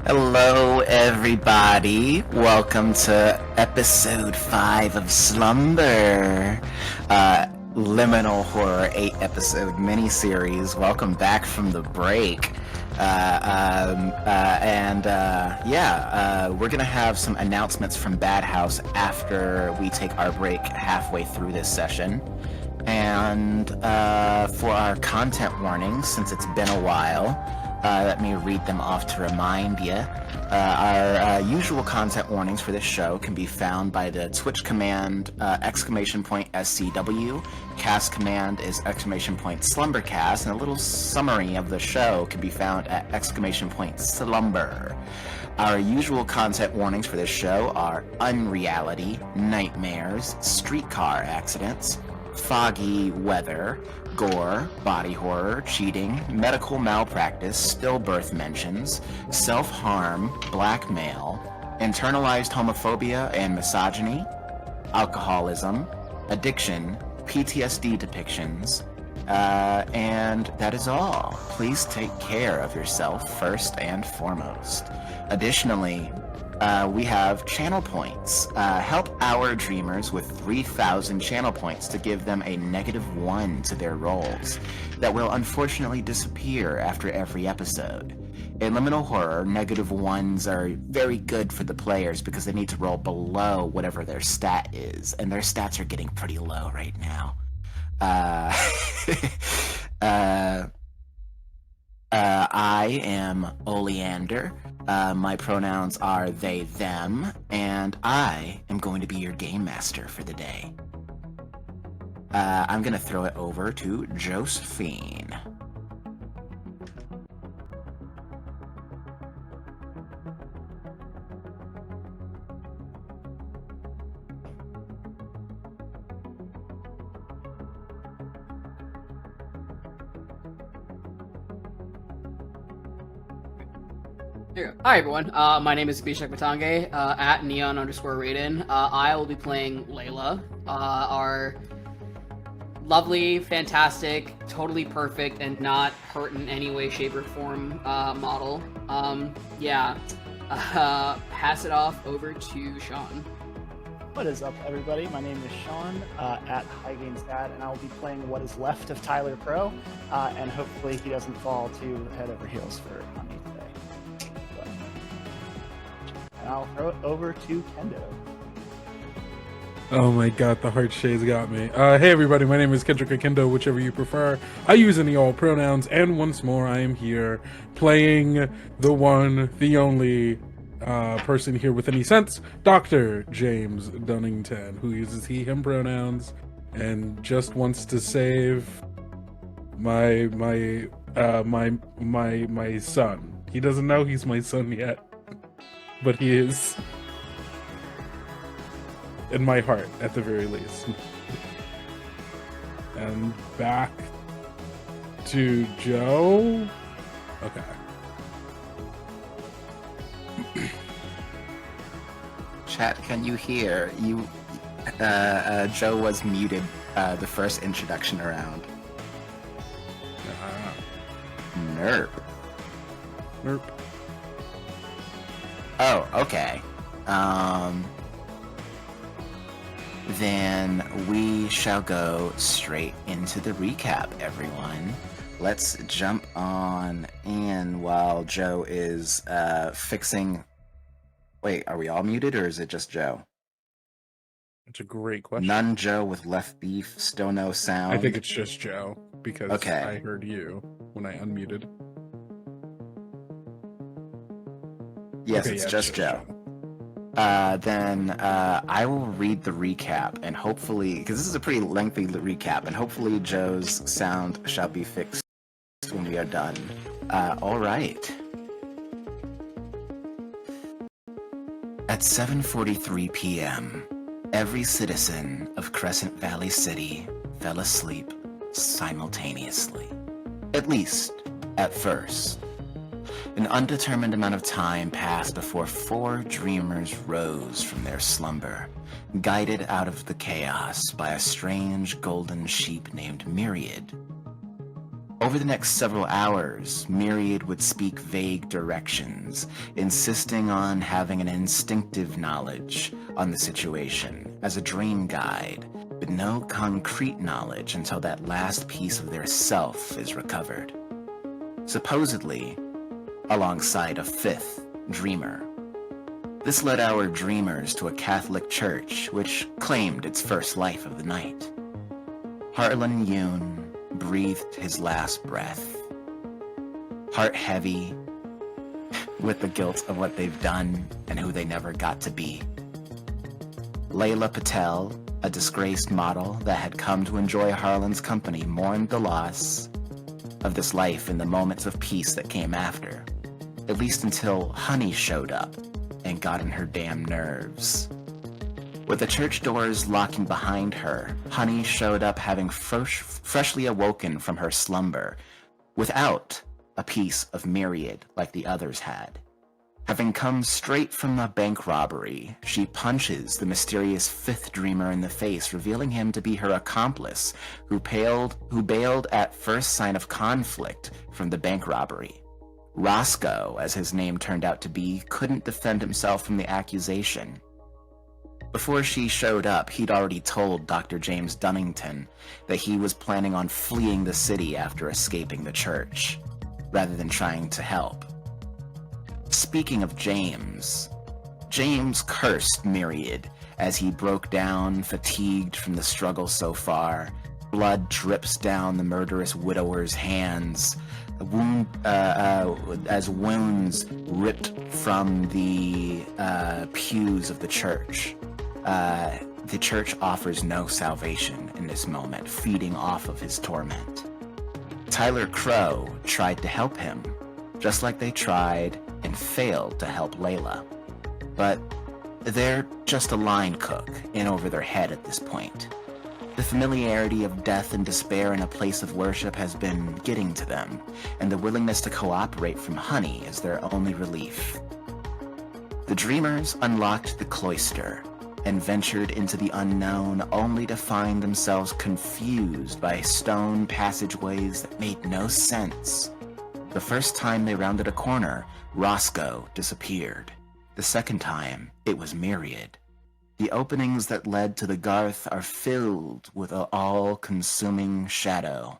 Hello, everybody. Welcome to episode 5 of Slumber, Liminal Horror 8-episode miniseries. Welcome back from the break. We're gonna have some announcements from Bad House after we take our break halfway through this session. And for our content warnings, since it's been a while, let me read them off to remind you. Our usual content warnings for this show can be found by the Twitch command !SCW. Cast command is !SlumberCast, and a little summary of the show can be found at !Slumber. Our usual content warnings for this show are Unreality, Nightmares, Streetcar Accidents, Foggy Weather, Gore, Body Horror, Cheating, Medical Malpractice, Stillbirth Mentions, Self-Harm, Blackmail, Internalized Homophobia and Misogyny, Alcoholism, Addiction, PTSD Depictions, and that is all. Please take care of yourself first and foremost. Additionally, we have channel points. Help our dreamers with 3,000 channel points to give them a -1 to their rolls that will unfortunately disappear after every episode. In Liminal Horror, -1s are very good for the players because they need to roll below whatever their stat is, and their stats are getting pretty low right now. I am Oleander. My pronouns are they, them, and I am going to be your game master for the day. I'm going to throw it over to Josephine. Hi everyone, my name is Bishak Batange, at neon_Raiden. I will be playing Layla, our lovely, fantastic, totally perfect, and not hurt in any way, shape, or form model. Pass it off over to Sean. What is up, everybody? My name is Sean, at Highgain's Dad, and I will be playing what is left of Tyler Crow, and hopefully he doesn't fall too head over heels on me today. And I'll throw it over to Kendo. Oh my god, the heart shades got me. Hey everybody, my name is Kendrick or Kendo, whichever you prefer. I use any all pronouns, and once more I am here playing the one, the only person here with any sense, Dr. James Dunnington, who uses he, him pronouns, and just wants to save my son. He doesn't know he's my son yet, but he is. In my heart, at the very least. And back to Joe. Okay. Chat, can you hear? Joe was muted the first introduction around. Nerp. Nerp. Oh, okay. Then we shall go straight into the recap, everyone. Let's jump on in while Joe is fixing... Wait, are we all muted, or is it just Joe? That's a great question. None Joe with left beef, still no sound? I think it's just Joe, because okay. I heard you when I unmuted. Yes, okay, it's just Joe. Then I will read the recap, and hopefully, because this is a pretty lengthy recap, and hopefully Joe's sound shall be fixed when we are done. All right. At 7:43 p.m., every citizen of Crescent Valley City fell asleep simultaneously. At least, at first. An undetermined amount of time passed before 4 dreamers rose from their slumber, guided out of the chaos by a strange golden sheep named Myriad. Over the next several hours, Myriad would speak vague directions, insisting on having an instinctive knowledge on the situation as a dream guide, but no concrete knowledge until that last piece of their self is recovered. Supposedly, alongside a fifth dreamer. This led our dreamers to a Catholic church which claimed its first life of the night. Harlan Yoon breathed his last breath, heart heavy with the guilt of what they've done and who they never got to be. Layla Patel, a disgraced model that had come to enjoy Harlan's company, mourned the loss of this life in the moments of peace that came after, at least until Honey showed up and got on her damn nerves. With the church doors locking behind her, Honey showed up having freshly awoken from her slumber, without a piece of Myriad like the others had. Having come straight from a bank robbery, she punches the mysterious fifth dreamer in the face, revealing him to be her accomplice, who bailed at first sign of conflict from the bank robbery. Roscoe, as his name turned out to be, couldn't defend himself from the accusation. Before she showed up, he'd already told Dr. James Dunnington that he was planning on fleeing the city after escaping the church, rather than trying to help. Speaking of James, James cursed Myriad as he broke down, fatigued from the struggle so far. Blood drips down the murderous widower's hands, as wounds ripped from the pews of the church. The church offers no salvation in this moment, feeding off of his torment. Tyler Crow tried to help him, just like they tried and failed to help Layla. But they're just a line cook in over their head at this point. The familiarity of death and despair in a place of worship has been getting to them, and the willingness to cooperate from Honey is their only relief. The dreamers unlocked the cloister and ventured into the unknown, only to find themselves confused by stone passageways that made no sense. The first time they rounded a corner, Roscoe disappeared. The second time, it was Myriad. The openings that led to the Garth are filled with an all-consuming shadow.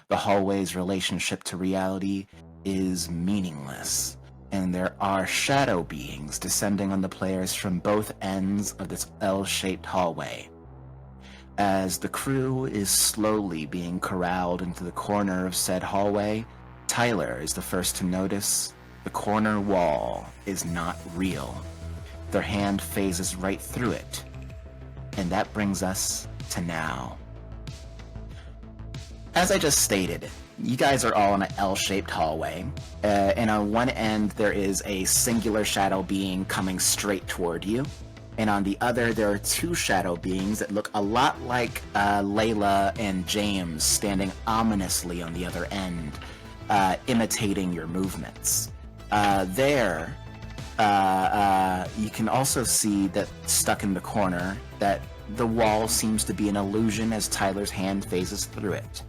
The hallway's relationship to reality is meaningless, and there are shadow beings descending on the players from both ends of this L-shaped hallway. As the crew is slowly being corralled into the corner of said hallway, Tyler is the first to notice the corner wall is not real. Their hand phases right through it, and that brings us to now. As I just stated, you guys are all in an L-shaped hallway, and on one end there is a singular shadow being coming straight toward you, and on the other there are two shadow beings that look a lot like Layla and James standing ominously on the other end, imitating your movements. You can also see that stuck in the corner that the wall seems to be an illusion as Tyler's hand phases through it.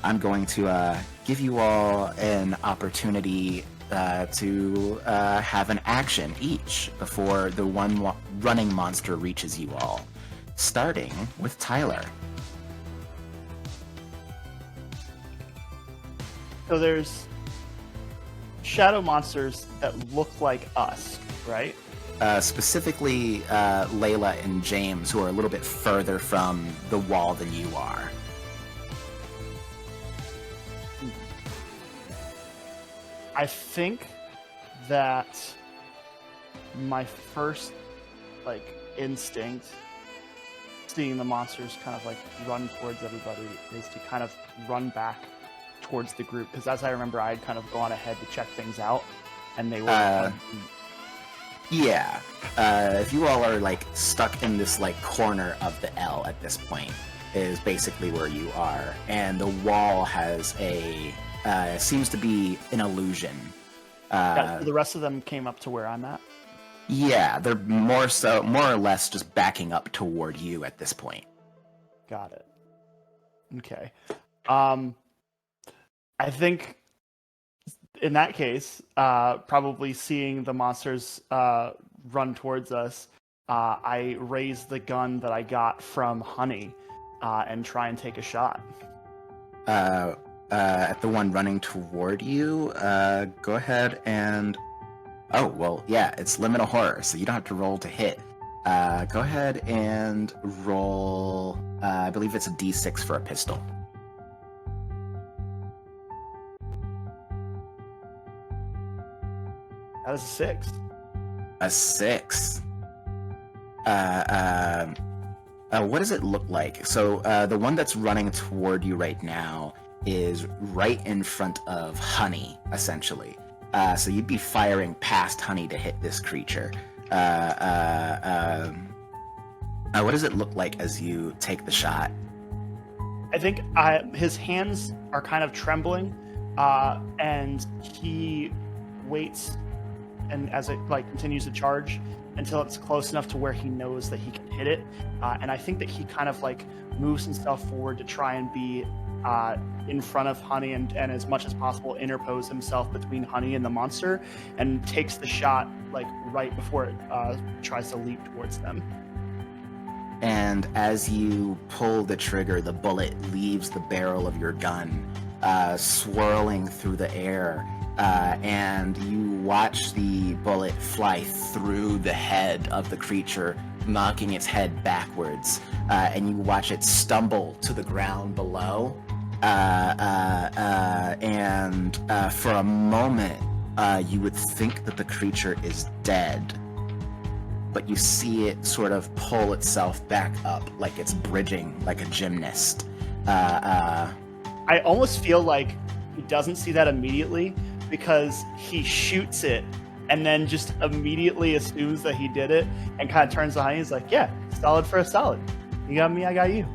I'm going to give you all an opportunity to have an action each before the one running monster reaches you all, starting with Tyler. So there's shadow monsters that look like us, right? Specifically Layla and James, who are a little bit further from the wall than you are. I think that my first instinct, seeing the monsters kind of run towards everybody, is to kind of run back towards the group, because as I remember, I had kind of gone ahead to check things out, and they were yeah. If you all are stuck in this corner of the L at this point, is basically where you are, and the wall has a seems to be an illusion. So the rest of them came up to where I'm at. Yeah, they're more or less just backing up toward you at this point. Got it. Okay. I think in that case, probably seeing the monsters run towards us, I raise the gun that I got from Honey and try and take a shot. At the one running toward you, go ahead and... Oh, well, yeah, it's Liminal Horror, so you don't have to roll to hit. Go ahead and roll, I believe it's a d6 for a pistol. That is a 6. A 6. What does it look like? So the one that's running toward you right now is right in front of Honey, essentially. So you'd be firing past Honey to hit this creature. What does it look like as you take the shot? I think his hands are kind of trembling, and he waits, and as it continues to charge until it's close enough to where he knows that he can hit it. And I think that he kind of moves himself forward to try and be in front of Honey and as much as possible interpose himself between Honey and the monster, and takes the shot right before it tries to leap towards them. And as you pull the trigger, the bullet leaves the barrel of your gun, swirling through the air, and you watch the bullet fly through the head of the creature, knocking its head backwards, and you watch it stumble to the ground below, and for a moment, you would think that the creature is dead, but you see it sort of pull itself back up like it's bridging, like a gymnast. I almost feel like he doesn't see that immediately, because he shoots it and then just immediately assumes that he did it and kind of turns behind. He's like, yeah, solid for a solid. You got me, I got you.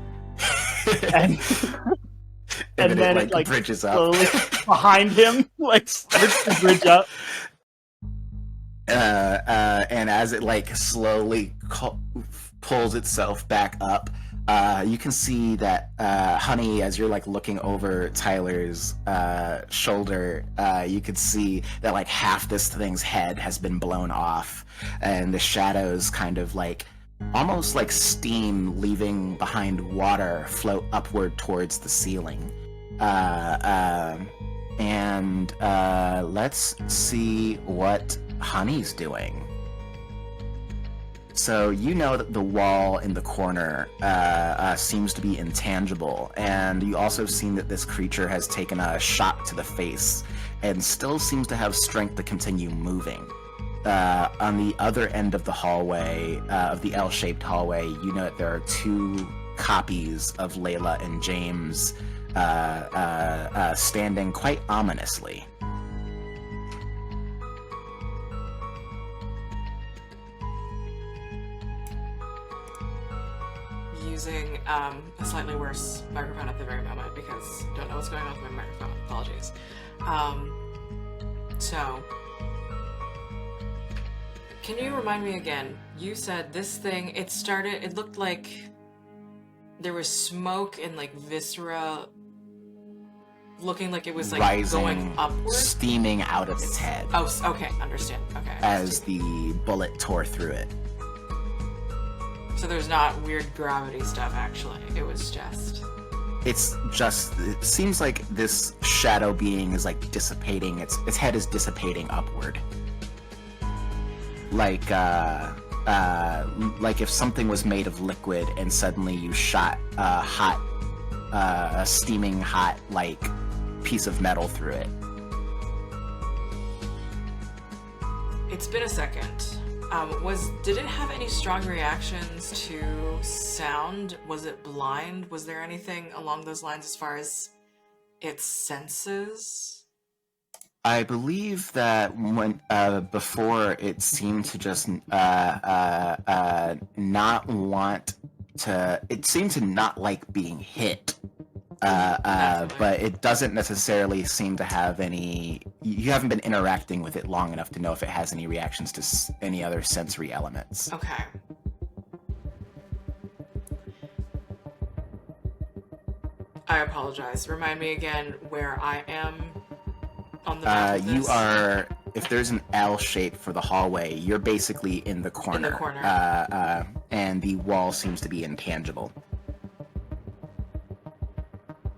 and then it bridges up slowly behind him, starts to bridge up. And as it slowly pulls itself back up, you can see that Honey, as you're looking over Tyler's shoulder, you could see that half this thing's head has been blown off, and the shadows kind of almost like steam leaving behind water float upward towards the ceiling. And let's see what Honey's doing. So you know that the wall in the corner seems to be intangible, and you also seen that this creature has taken a shot to the face and still seems to have strength to continue moving. On the other end of the hallway, of the L-shaped hallway, you know that there are two copies of Layla and James standing quite ominously. Using a slightly worse microphone at the very moment because don't know what's going on with my microphone. Apologies. So, can you remind me again? You said this thing, it looked like there was smoke and viscera looking like it was rising, going upward? Steaming out of its head. Oh, okay, understand. Okay. As the bullet tore through it. So there's not weird gravity stuff, actually. It was just... It seems like this shadow being is dissipating, its head is dissipating upward. Like if something was made of liquid and suddenly you shot a steaming hot, piece of metal through it. It's been a second. Did it have any strong reactions to sound? Was it blind? Was there anything along those lines as far as its senses? I believe that when before it seemed to just not want to. It seemed to not like being hit. But it doesn't necessarily seem to have any... You haven't been interacting with it long enough to know if it has any reactions to any other sensory elements. Okay. I apologize. Remind me again where I am on the map of this. You are, if there's an L shape for the hallway, you're basically in the corner. In the corner. And the wall seems to be intangible.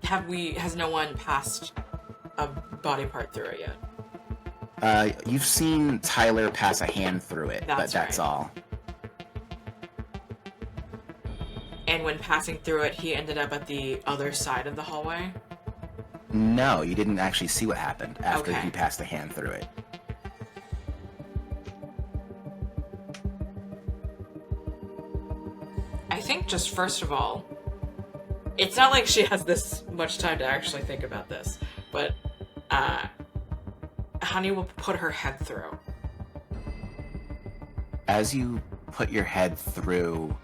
Has no one passed a body part through it yet? You've seen Tyler pass a hand through it, but that's right. all. And when passing through it, he ended up at the other side of the hallway? No, you didn't actually see what happened after Okay. he passed a hand through it. I think just first of all, it's not like she has this much time to actually think about this, but Honey will put her head through. As you put your head through,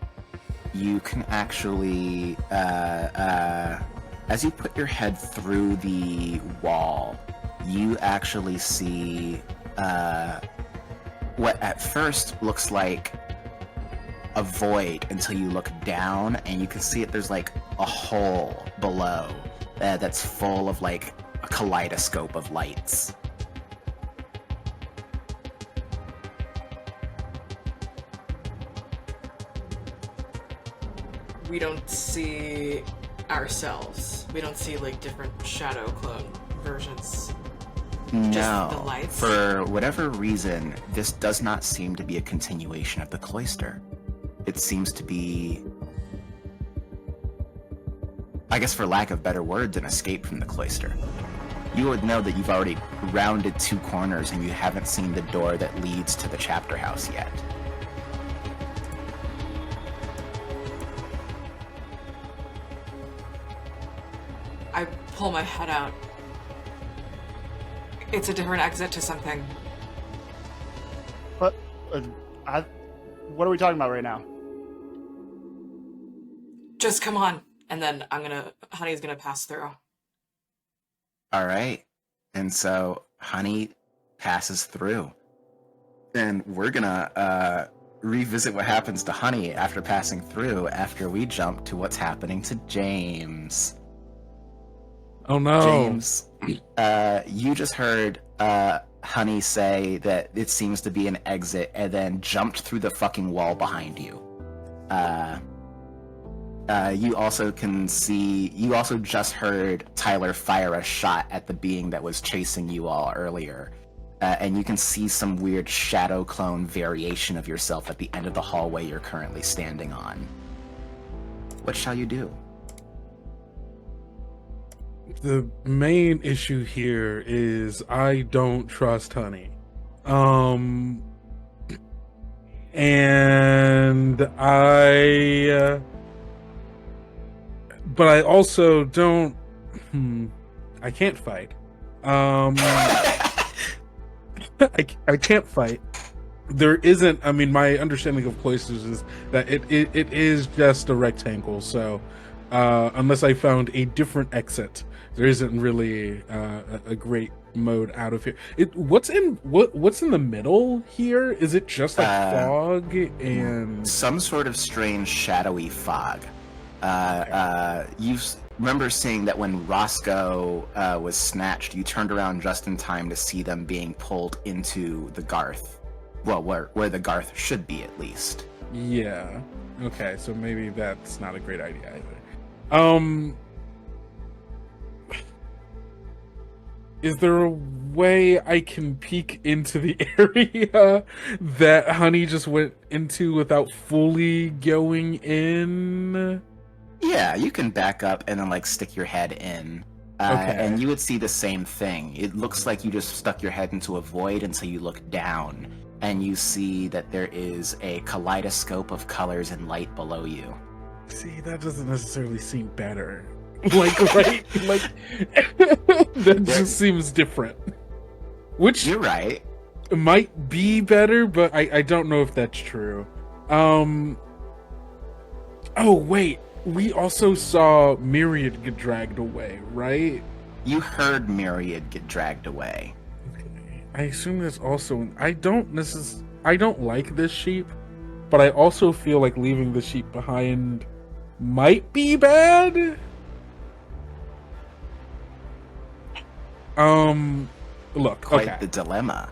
you can actually, as you put your head through the wall, you actually see what at first looks like a void until you look down and you can see it. There's like a hole below that's full of like a kaleidoscope of lights. We don't see ourselves. We don't see like different shadow clone versions. No, the lights? For whatever reason, this does not seem to be a continuation of the cloister. It seems to be, I guess for lack of better words, an escape from the cloister. You would know that you've already rounded 2 corners and you haven't seen the door that leads to the chapter house yet. I pull my head out. It's a different exit to something. But what are we talking about right now? Just come on, and then Honey's gonna pass through. All right. And so Honey passes through. And we're gonna revisit what happens to Honey after passing through after we jump to what's happening to James. Oh no. James, you just heard Honey say that it seems to be an exit and then jumped through the fucking wall behind you. You also just heard Tyler fire a shot at the being that was chasing you all earlier. And you can see some weird shadow clone variation of yourself at the end of the hallway you're currently standing on. What shall you do? The main issue here is I don't trust Honey. And but I also don't, I can't fight. I can't fight. There isn't, I mean, my understanding of cloisters is that it is just a rectangle, so unless I found a different exit, there isn't really a great mode out of here. What's in the middle here? Is it just like fog and some sort of strange shadowy fog? You remember seeing that when Roscoe was snatched, you turned around just in time to see them being pulled into the Garth. Well, where the Garth should be, at least. Yeah. Okay, so maybe that's not a great idea either. Is there a way I can peek into the area that Honey just went into without fully going in? Yeah, you can back up and then like stick your head in. Okay. And you would see the same thing. It looks like you just stuck your head into a void until you look down and you see that there is a kaleidoscope of colors and light below you. See, that doesn't necessarily seem better. Like, right? Like, that just seems different. Which You're right. might be better, but I don't know if that's true. Oh, wait. We also saw Myriad get dragged away, right? You heard Myriad get dragged away. Okay. I assume there's also... I don't like this sheep, but I also feel like leaving the sheep behind might be bad. Look, Quite okay. the dilemma.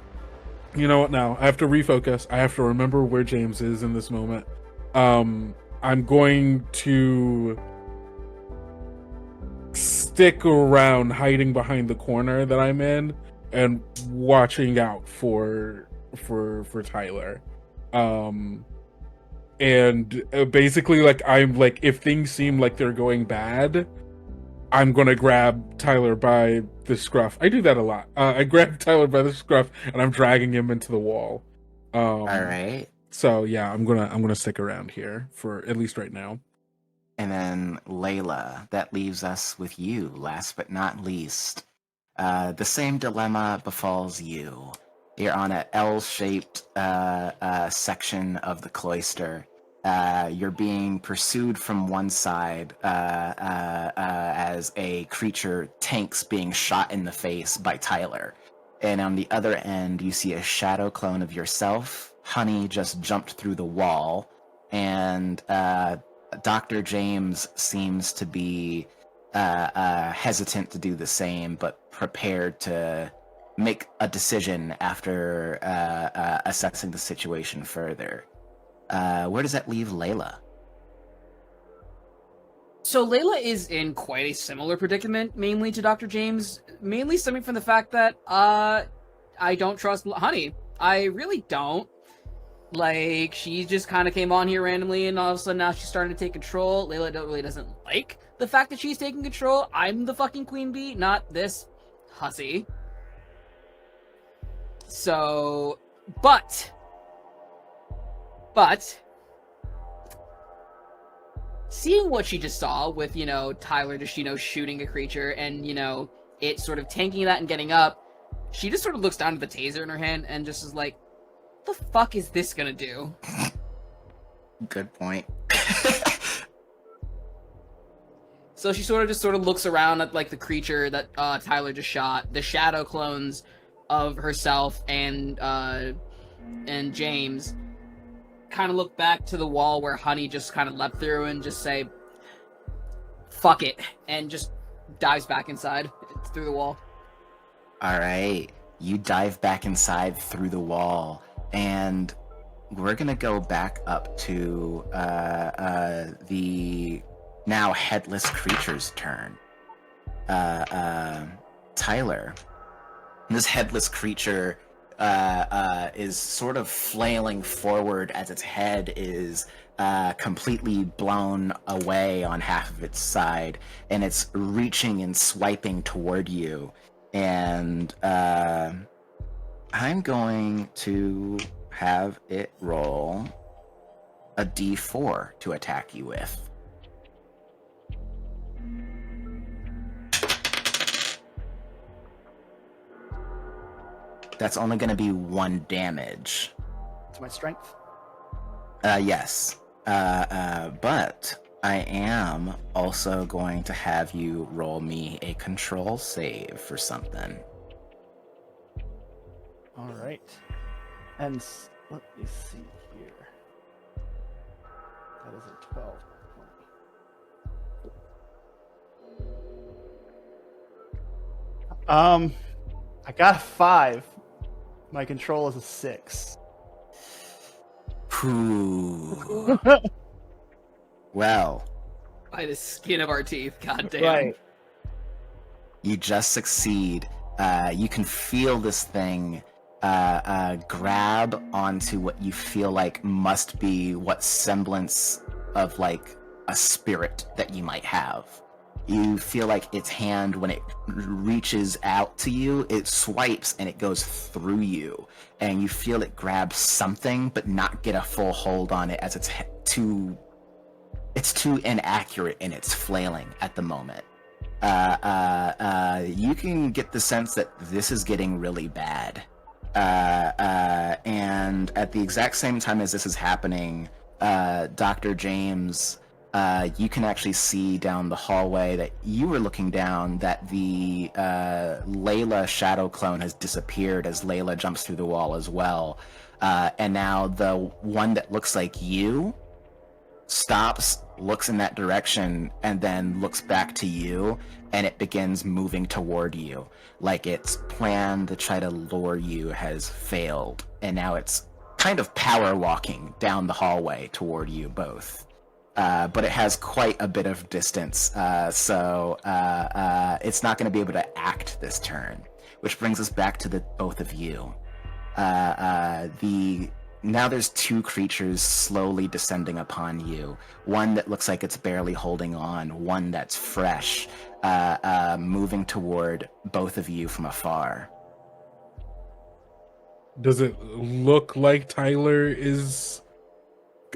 You know what? Now I have to refocus. I have to remember where James is in this moment. I'm going to stick around, hiding behind the corner that I'm in, and watching out for Tyler. And basically, like, I'm like, if things seem like they're going bad, I'm gonna grab Tyler by the scruff. I do that a lot. I grab Tyler by the scruff and I'm dragging him into the wall. All right. So yeah, I'm gonna stick around here for at least right now. And then Layla, that leaves us with you, last but not least. The same dilemma befalls you. You're on a L-shaped section of the cloister. You're being pursued from one side as a creature tanks being shot in the face by Tyler. And on the other end, you see a shadow clone of yourself. Honey just jumped through the wall, and Dr. James seems to be hesitant to do the same, but prepared to make a decision after assessing the situation further. Where does that leave Layla? So Layla is in quite a similar predicament, mainly to Dr. James, mainly stemming from the fact that I don't trust Honey. I really don't. Like, she just kind of came on here randomly, and all of a sudden now she's starting to take control. Layla really doesn't like the fact that she's taking control. I'm the fucking queen bee, not this hussy. So, but, seeing what she just saw with, you know, Tyler just, you know, shooting a creature and, you know, it sort of tanking that and getting up, she just sort of looks down at the taser in her hand and just is like, what the fuck is this gonna do? Good point. So she sort of looks around at, like, the creature that Tyler just shot, the shadow clones of herself and James, kind of look back to the wall where Honey just kind of leapt through and just say, fuck it, and just dives back inside through the wall. All right. You dive back inside through the wall, and we're going to go back up to the now headless creature's turn. Tyler, this headless creature is sort of flailing forward as its head is completely blown away on half of its side, and it's reaching and swiping toward you. And I'm going to have it roll a d4 to attack you with. That's only going to be 1 damage. To my strength. Yes. But I am also going to have you roll me a control save for something. All right. And let me see here. That is a 12. I got a 5. My control is a 6. Whew. Well, By the skin of our teeth, goddamn. Right. you just succeed. You can feel this thing grab onto what you feel like must be what semblance of like a spirit that you might have. You feel like its hand, when it reaches out to you, it swipes and it goes through you, and you feel it grab something but not get a full hold on it, as it's too inaccurate in its flailing at the moment. You can get the sense that this is getting really bad. And at the exact same time as this is happening, Dr. James, you can actually see down the hallway that you were looking down that the Layla shadow clone has disappeared as Layla jumps through the wall as well. And now the one that looks like you stops, looks in that direction, and then looks back to you, and it begins moving toward you. Like its plan to try to lure you has failed, and now it's kind of power walking down the hallway toward you both. But it has quite a bit of distance, so it's not going to be able to act this turn. Which brings us back to the both of you. Now there's two creatures slowly descending upon you. One that looks like it's barely holding on, one that's fresh, moving toward both of you from afar. Does it look like Tyler is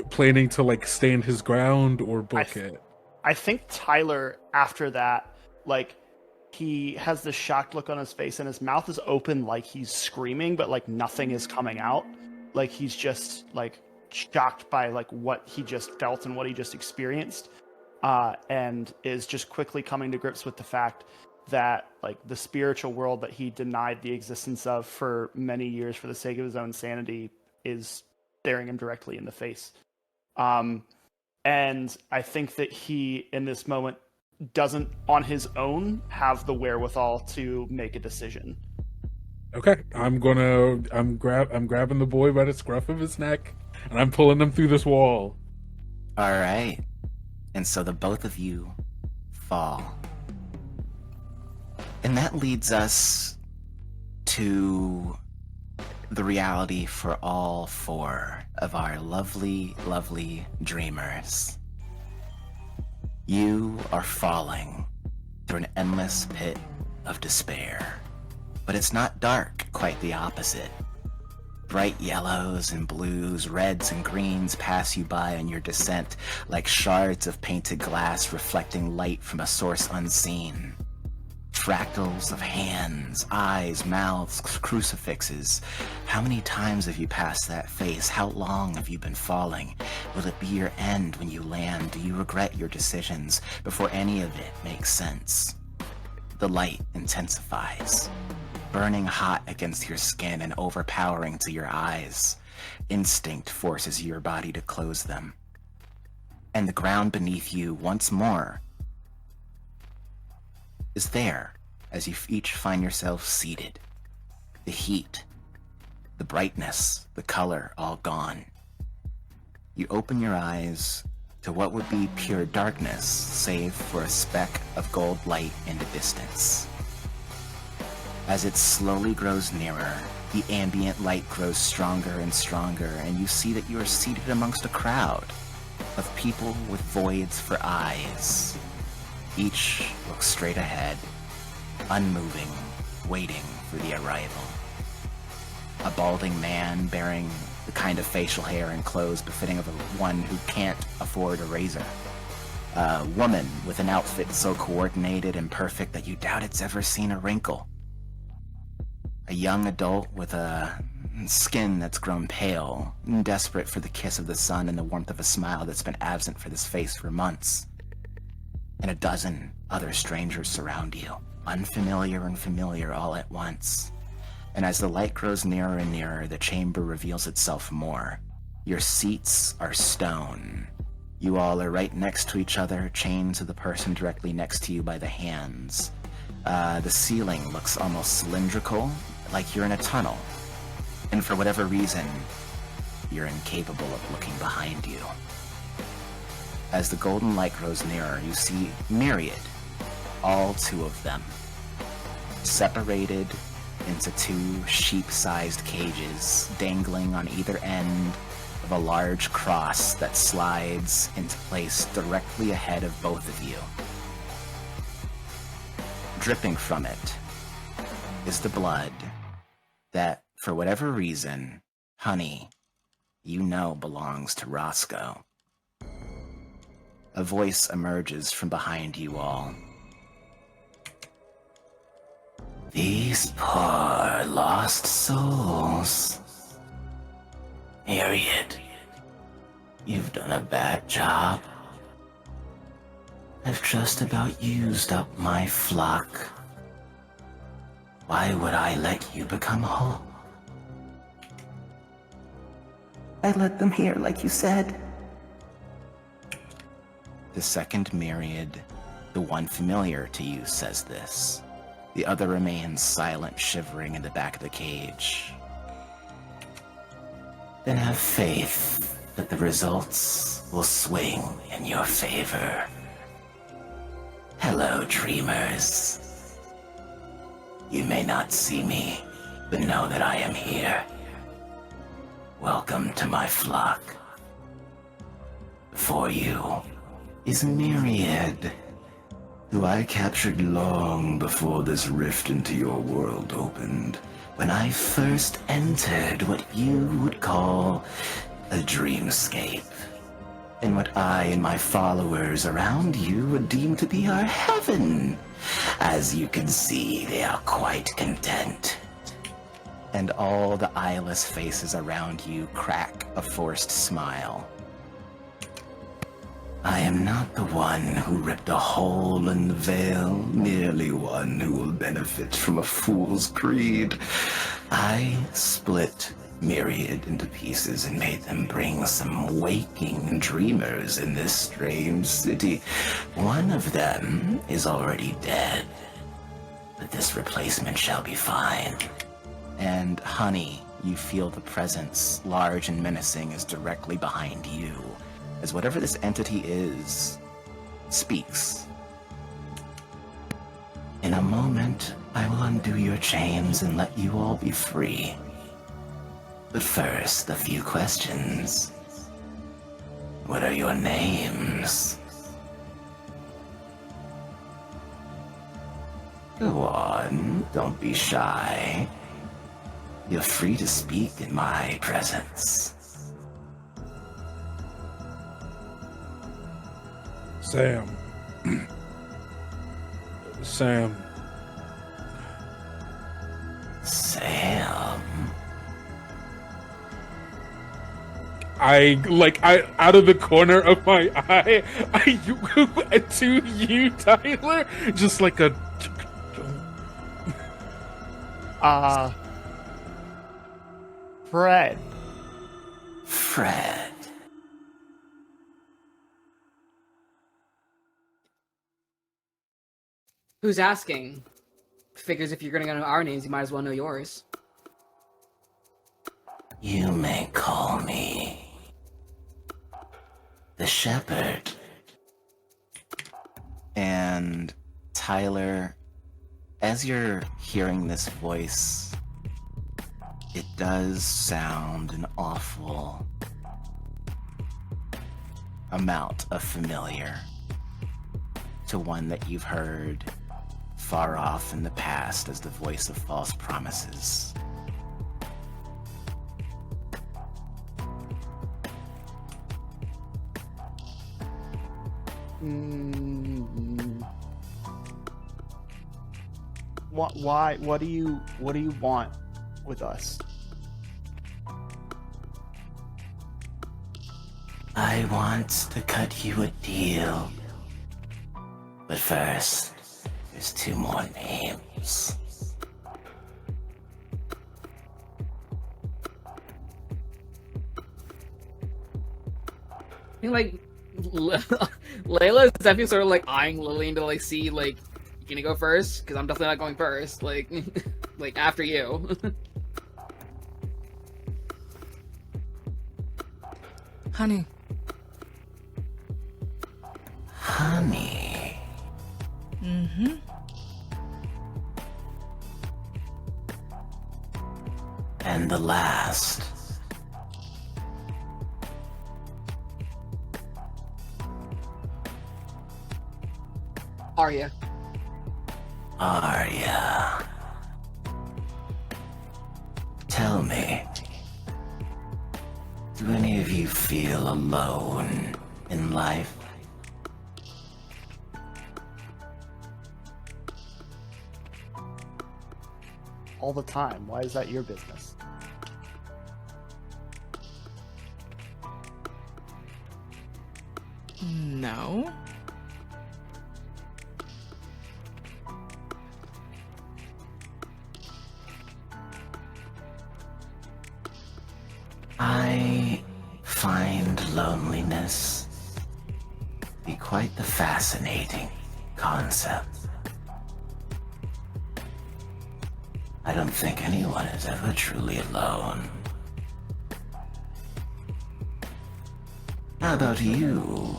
planning to like stand his ground or book it? I think Tyler, after that, like, he has this shocked look on his face and his mouth is open like he's screaming, but like nothing is coming out. Like he's just like shocked by like what he just felt and what he just experienced, and is just quickly coming to grips with the fact that like the spiritual world that he denied the existence of for many years for the sake of his own sanity is staring him directly in the face. And I think that he, in this moment, doesn't on his own have the wherewithal to make a decision. Okay, I'm grabbing the boy by the scruff of his neck and I'm pulling him through this wall. All right. And so the both of you fall. And that leads us to the reality for all four of our lovely, lovely dreamers. You are falling through an endless pit of despair. But it's not dark, quite the opposite. Bright yellows and blues, reds and greens pass you by on your descent like shards of painted glass reflecting light from a source unseen. Fractals of hands, eyes, mouths, crucifixes. How many times have you passed that face? How long have you been falling? Will it be your end when you land? Do you regret your decisions before any of it makes sense? The light intensifies, burning hot against your skin and overpowering to your eyes. Instinct forces your body to close them. And the ground beneath you once more is there as you each find yourself seated. The heat, the brightness, the color all gone. You open your eyes to what would be pure darkness save for a speck of gold light in the distance. As it slowly grows nearer, the ambient light grows stronger and stronger, and you see that you are seated amongst a crowd of people with voids for eyes. Each looks straight ahead, unmoving, waiting for the arrival. A balding man bearing the kind of facial hair and clothes befitting of one who can't afford a razor. A woman with an outfit so coordinated and perfect that you doubt it's ever seen a wrinkle. A young adult with a skin that's grown pale, desperate for the kiss of the sun and the warmth of a smile that's been absent from this face for months. And a dozen other strangers surround you, unfamiliar and familiar all at once. And as the light grows nearer and nearer, the chamber reveals itself more. Your seats are stone. You all are right next to each other, chained to the person directly next to you by the hands. The ceiling looks almost cylindrical, like you're in a tunnel. And for whatever reason, you're incapable of looking behind you. As the golden light grows nearer, you see myriad, all two of them, separated into two sheep-sized cages, dangling on either end of a large cross that slides into place directly ahead of both of you. Dripping from it is the blood that, for whatever reason, honey, you know belongs to Roscoe. A voice emerges from behind you all. These poor lost souls. Harriet, you've done a bad job. I've just about used up my flock. Why would I let you become whole? I led them here, like you said. The second myriad, the one familiar to you, says this. The other remains silent, shivering in the back of the cage. Then have faith that the results will swing in your favor. Hello, dreamers. You may not see me, but know that I am here. Welcome to my flock. Before you is Myriad, who I captured long before this rift into your world opened, when I first entered what you would call a dreamscape, and what I and my followers around you would deem to be our heaven. As you can see, they are quite content. And all the eyeless faces around you crack a forced smile. I am not the one who ripped a hole in the veil, merely one who will benefit from a fool's greed. I split Myriad into pieces and made them bring some waking dreamers in this strange city. One of them is already dead, but this replacement shall be fine. And honey, you feel the presence, large and menacing, is directly behind you, as whatever this entity is, speaks. In a moment, I will undo your chains and let you all be free. But first, a few questions. What are your names? Go on, don't be shy. You're free to speak in my presence. Sam. Sam. Sam. I out of the corner of my eye, to you, Tyler, just like a. Fred. Fred. Who's asking? Figures if you're gonna know our names, you might as well know yours. You may call me the Shepherd. And Tyler, as you're hearing this voice, it does sound an awful amount of familiar to one that you've heard far off in the past as the voice of false promises. Why? What do you want with us? I want to cut you a deal. But first, there's two more names. I think, like, Layla is definitely sort of, like, eyeing Lillian to, like, see, like, you gonna go first? Because I'm definitely not going first. Like, like, after you. Honey. Honey. Mm-hmm. And the last. Arya. Arya. Tell me, do any of you feel alone in life? All the time. Why is that your business? No. I find loneliness be Quite the fascinating concept. I don't think anyone is ever truly alone. How about you,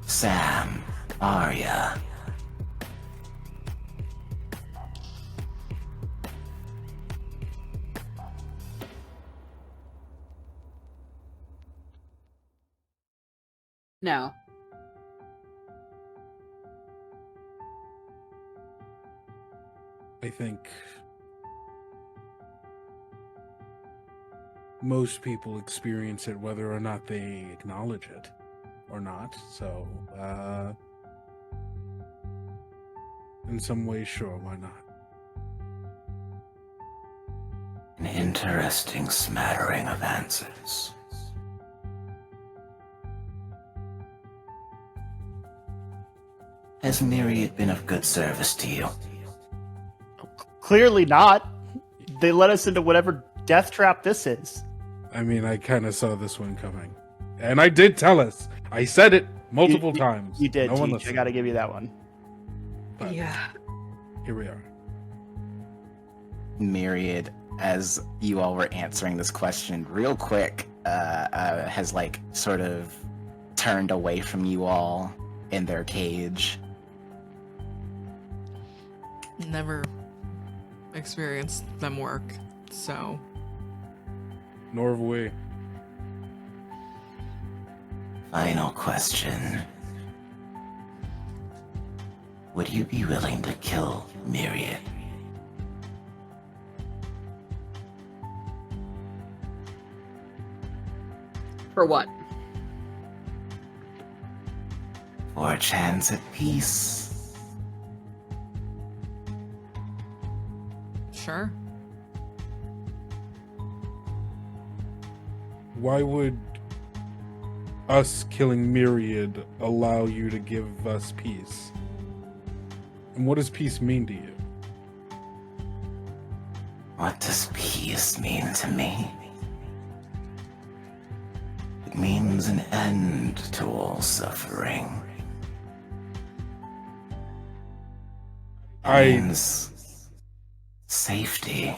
Sam, Arya? Now, I think most people experience it whether or not they acknowledge it or not. So, in some ways, sure, why not? An interesting smattering of answers. Has Myriad been of good service to you? Clearly not. They let us into whatever death trap this is. I mean, I kind of saw this one coming. And I did tell us. I said it multiple times. You did, No one Teach. I listened. gotta give you that one. But Yeah. here we are. Myriad, as you all were answering this question real quick, has like sort of turned away from you all in their cage. Never experienced them work, so Nor have we. Final question. Would you be willing to kill Myriad? for what? For a chance at peace? sure. Why would us killing Myriad allow you to give us peace? And what does peace mean to you? What does peace mean to me? It means an end to all suffering. It means safety.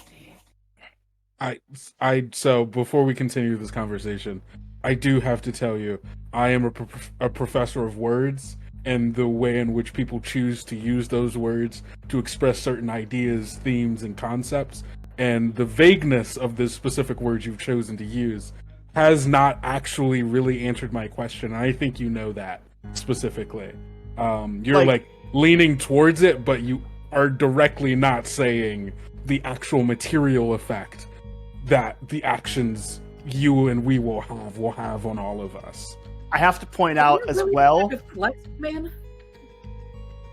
So before we continue this conversation, I do have to tell you, I am a professor of words, and the way in which people choose to use those words to express certain ideas, themes, and concepts, and the vagueness of the specific words you've chosen to use has not actually really answered my question. I think you know that specifically. You're like leaning towards it, but you are directly not saying the actual material effect that the actions you and we will have on all of us. I have to point out as well. Man?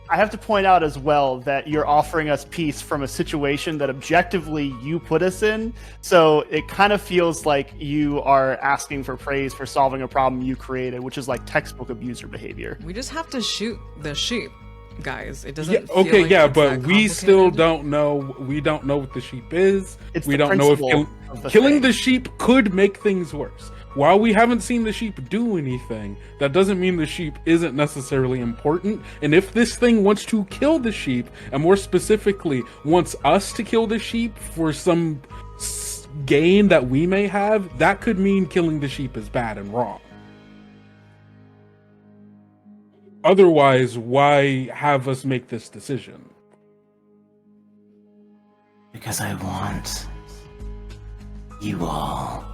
I have to point out as well that you're offering us peace from a situation that objectively you put us in. So it kind of feels like you are asking for praise for solving a problem you created, which is like textbook abuser behavior. We just have to shoot the sheep, guys. It doesn't. Yeah, okay, like yeah, it's but that we still complicated. don't know. We don't know what the sheep is. It's We the don't know if principle of the killing thing. the sheep could make things worse. While we haven't seen the sheep do anything, that doesn't mean the sheep isn't necessarily important. And if this thing wants to kill the sheep, and more specifically wants us to kill the sheep for some gain that we may have, that could mean killing the sheep is bad and wrong. Otherwise, why have us make this decision? Because I want you all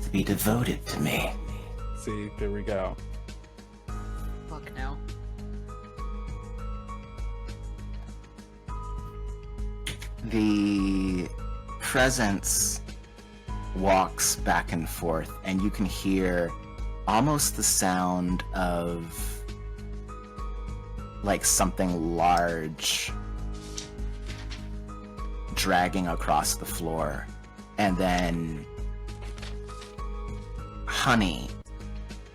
to be devoted to me. See, there we go. Fuck now. The presence walks back and forth, and you can hear almost the sound of like something large dragging across the floor. And then, honey,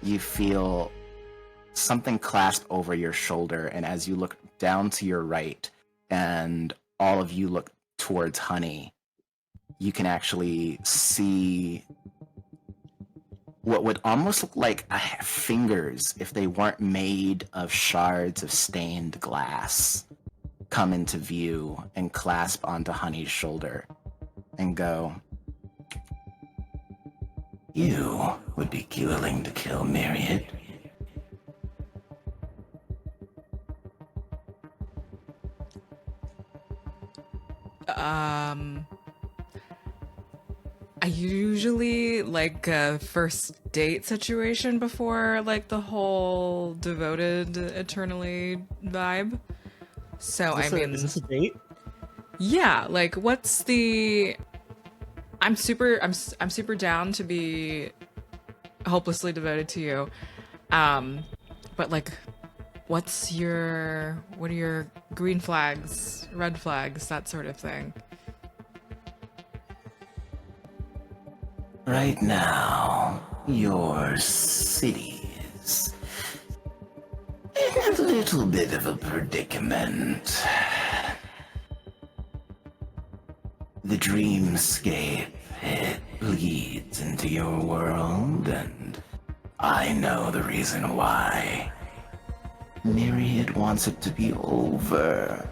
you feel something clasped over your shoulder, and as you look down to your right and all of you look towards Honey, you can actually see what would almost look like fingers if they weren't made of shards of stained glass come into view and clasp onto Honey's shoulder and go, "You would be willing to kill Myriad?" I usually like a first date situation before like the whole devoted eternally vibe. So I mean, is this a date? yeah, like what's the I'm super down to be hopelessly devoted to you. But like what are your green flags, red flags, that sort of thing? Right now, your city is in a little bit of a predicament. The dreamscape, it bleeds into your world, and I know the reason why. Myriad wants it to be over.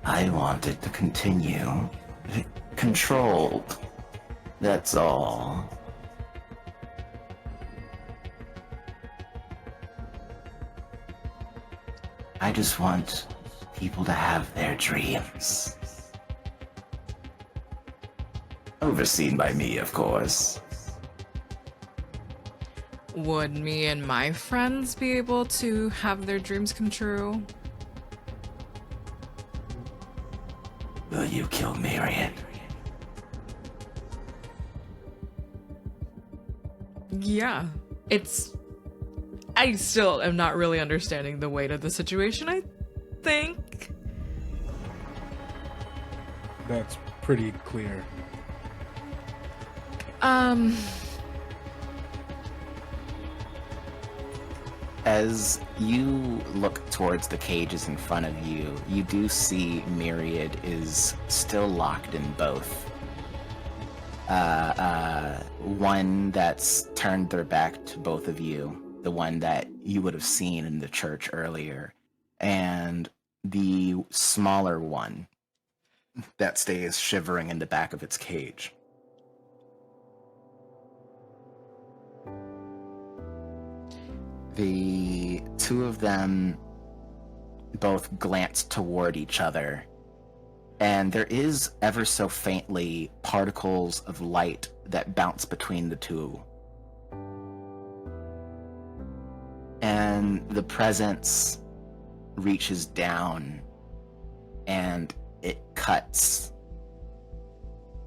I want it to continue. Controlled. That's all. I just want people to have their dreams. Overseen by me, of course. Would me and my friends be able to have their dreams come true? Will you kill Myriad? Yeah. I still am not really understanding the weight of the situation, I think. That's pretty clear. As you look towards the cages in front of you, you do see Myriad is still locked in both. One that's turned their back to both of you, the one that you would have seen in the church earlier, and the smaller one that stays shivering in the back of its cage. The two of them both glance toward each other, and there is ever so faintly particles of light that bounce between the two. And the presence reaches down and it cuts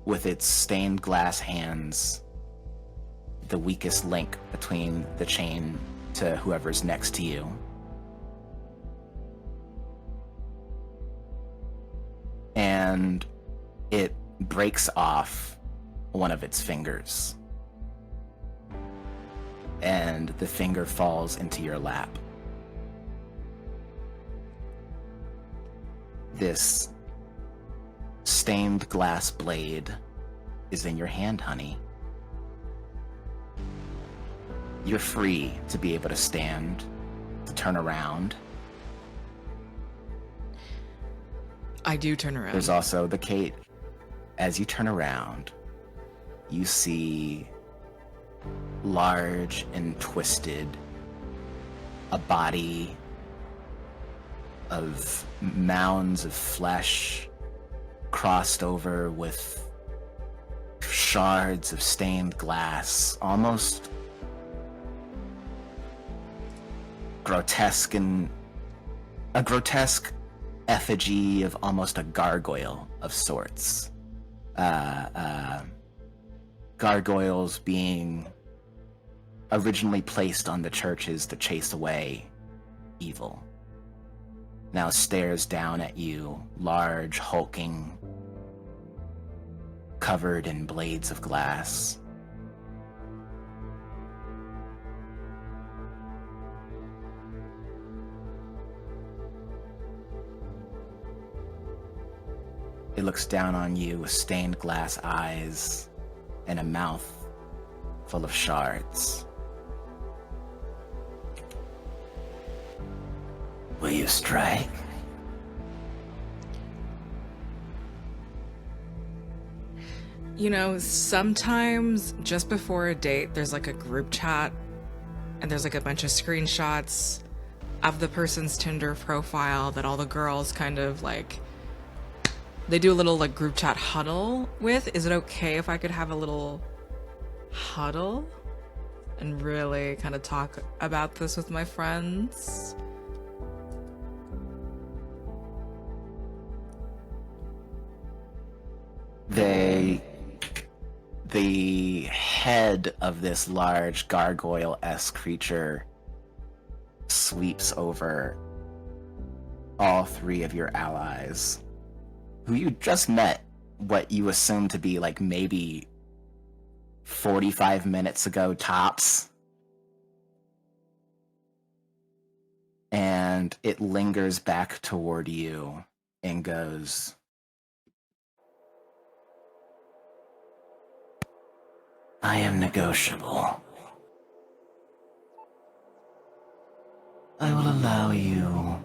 with its stained glass hands the weakest link between the chain to whoever's next to you. And it breaks off one of its fingers. And the finger falls into your lap. This stained glass blade is in your hand, honey. You're free to be able to stand, to turn around. I do turn around. There's also the Kate. As you turn around, you see large and twisted, a body of mounds of flesh crossed over with shards of stained glass, almost grotesque, and a grotesque effigy of almost a gargoyle of sorts. Gargoyles being originally placed on the churches to chase away evil, now stares down at you, large, hulking, covered in blades of glass. It looks down on you with stained glass eyes and a mouth full of shards. Will you strike? You know, sometimes just before a date, there's like a group chat and there's like a bunch of screenshots of the person's Tinder profile that all the girls kind of like, they do a little like group chat huddle with. Is it okay if I could have a little huddle and really kind of talk about this with my friends? The head of this large gargoyle-esque creature sweeps over all three of your allies, who you just met what you assume to be like maybe 45 minutes ago tops. And it lingers back toward you and goes, I am negotiable. I will allow you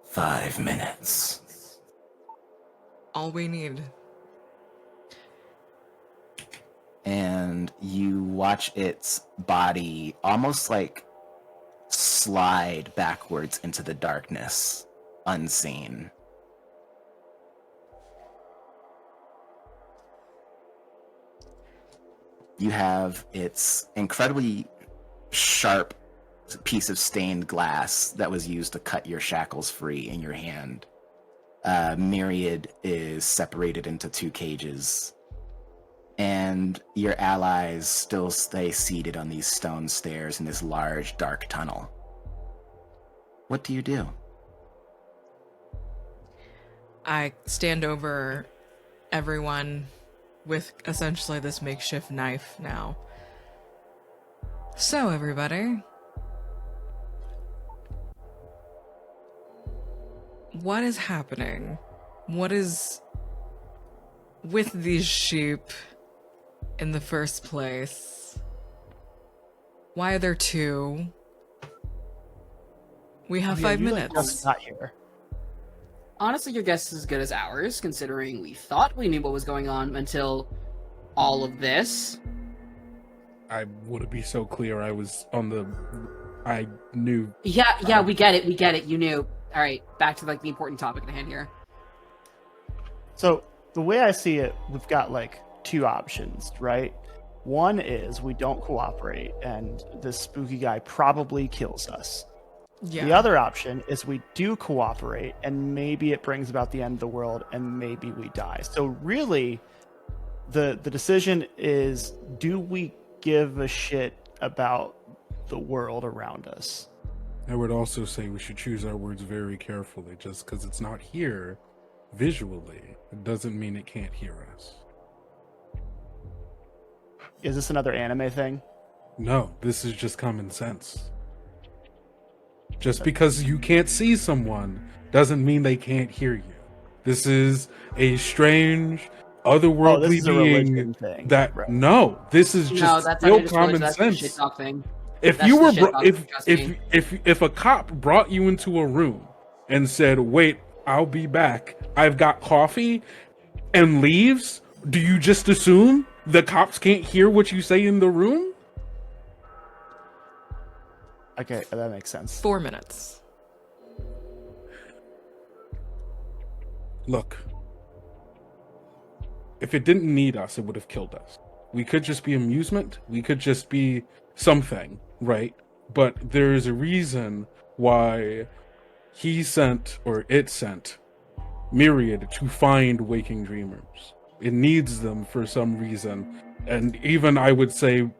5 minutes. All we need. And you watch its body almost like slide backwards into the darkness, unseen. You have its incredibly sharp piece of stained glass that was used to cut your shackles free in your hand. Myriad is separated into 2 cages, and your allies still stay seated on these stone stairs in this large, dark tunnel. What do you do? I stand over everyone with essentially this makeshift knife now. So, everybody, what is happening? What is with these sheep in the first place? Why are there 2? We have 5 minutes. Just got here. Honestly, your guess is as good as ours, considering we thought we knew what was going on until all of this. I wouldn't be so clear. I was on the. I knew. Yeah, we get it. You knew. All right, back to like the important topic at hand here. So the way I see it, we've got like 2 options, right? One is we don't cooperate and this spooky guy probably kills us. Yeah. The other option is we do cooperate and maybe it brings about the end of the world and maybe we die. So really, the decision is, do we give a shit about the world around us? I would also say we should choose our words very carefully. Just because it's not here visually, it doesn't mean it can't hear us. Is this another anime thing? No, this is just common sense. Just because you can't see someone doesn't mean they can't hear you. This is a strange, otherworldly this is a being religion thing, that right. No, this is No, just that's real not just common that's the shit sense. talk thing. If That's you the were shit talk, trust me. if a cop brought you into a room and said, "Wait, I'll be back. I've got coffee," and leaves, do you just assume the cops can't hear what you say in the room? Okay, that makes sense. 4 minutes. Look, if it didn't need us, it would have killed us. We could just be amusement. We could just be something, right? But there is a reason why he sent, or it sent, Myriad to find waking dreamers. It needs them for some reason. And even I would say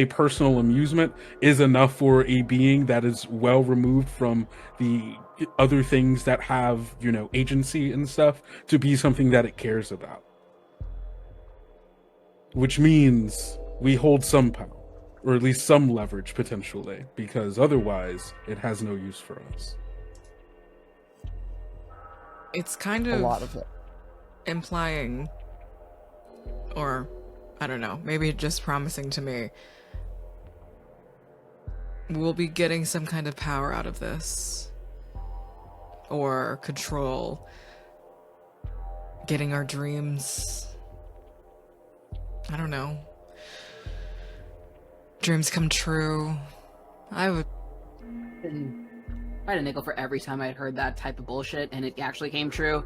personal amusement is enough for a being that is well removed from the other things that have, agency and stuff, to be something that it cares about. Which means we hold some power, or at least some leverage potentially, because otherwise it has no use for us. It's kind A of lot of it. implying, or I don't know, maybe just promising to me we'll be getting some kind of power out of this. Or control. Getting our dreams. I don't know. Dreams come true. I would... If I had a nickel for every time I'd heard that type of bullshit and it actually came true,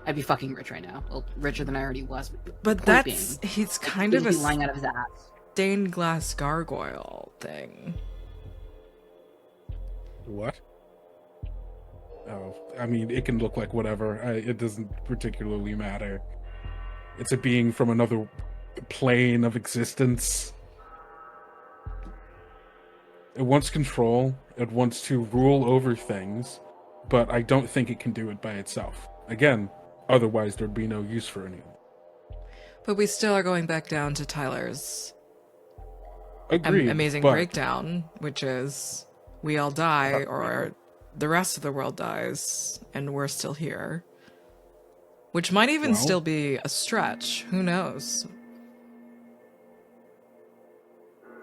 I'd be fucking rich right now. Well, richer than I already was. But Point that's... being, he's kind of he'd a be lying out of his ass. stained glass gargoyle thing. What? Oh, I mean, it can look like whatever. It doesn't particularly matter. It's a being from another plane of existence. It wants control. It wants to rule over things, but I don't think it can do it by itself. Again, otherwise there'd be no use for anyone. But we still are going back down to Tyler's Agreed. amazing but breakdown, which is we all die or the rest of the world dies and we're still here. Which might even Well, still be a stretch. Who knows?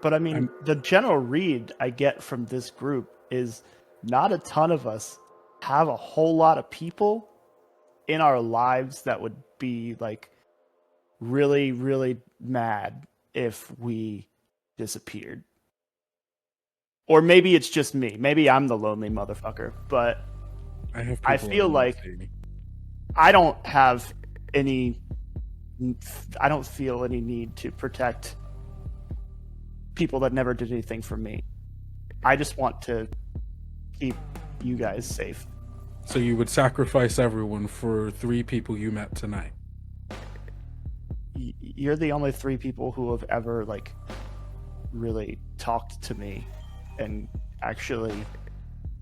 But I mean, the general read I get from this group is not a ton of us have a whole lot of people in our lives that would be like really, really mad if we disappeared. Or maybe it's just me. Maybe I'm the lonely motherfucker. But I feel like I don't have any. I don't feel any need to protect people that never did anything for me. I just want to keep you guys safe. So you would sacrifice everyone for 3 people you met tonight? You're the only 3 people who have ever like really talked to me and actually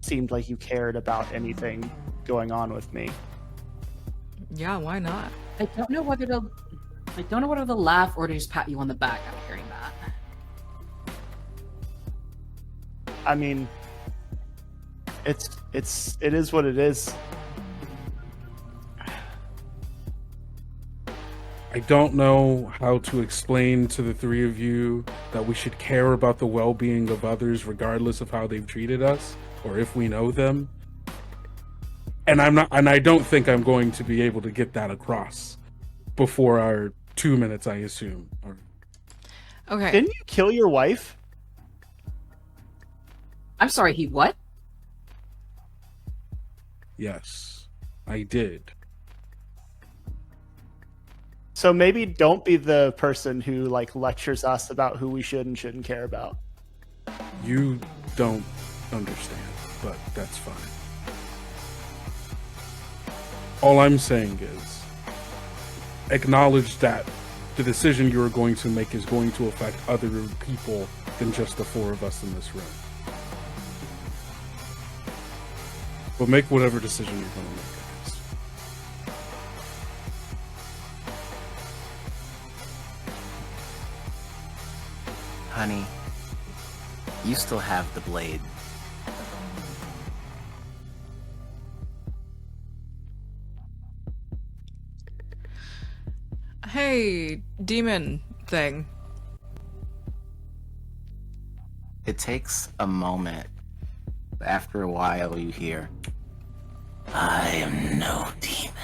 seemed like you cared about anything going on with me. Yeah, why not? I don't know whether to laugh or to just pat you on the back after hearing that. I mean, it is what it is. I don't know how to explain to the 3 of you that we should care about the well-being of others regardless of how they've treated us or if we know them. And I don't think I'm going to be able to get that across before our 2 minutes, I assume. Okay. Didn't you kill your wife? I'm sorry, he what? Yes, I did. So maybe don't be the person who like lectures us about who we should and shouldn't care about. You don't understand, but that's fine. All I'm saying is, acknowledge that the decision you're going to make is going to affect other people than just the 4 of us in this room. But make whatever decision you're going to make, I guess. Honey, you still have the blade. Hey, demon thing. It takes a moment. After a while, you hear, I am no demon.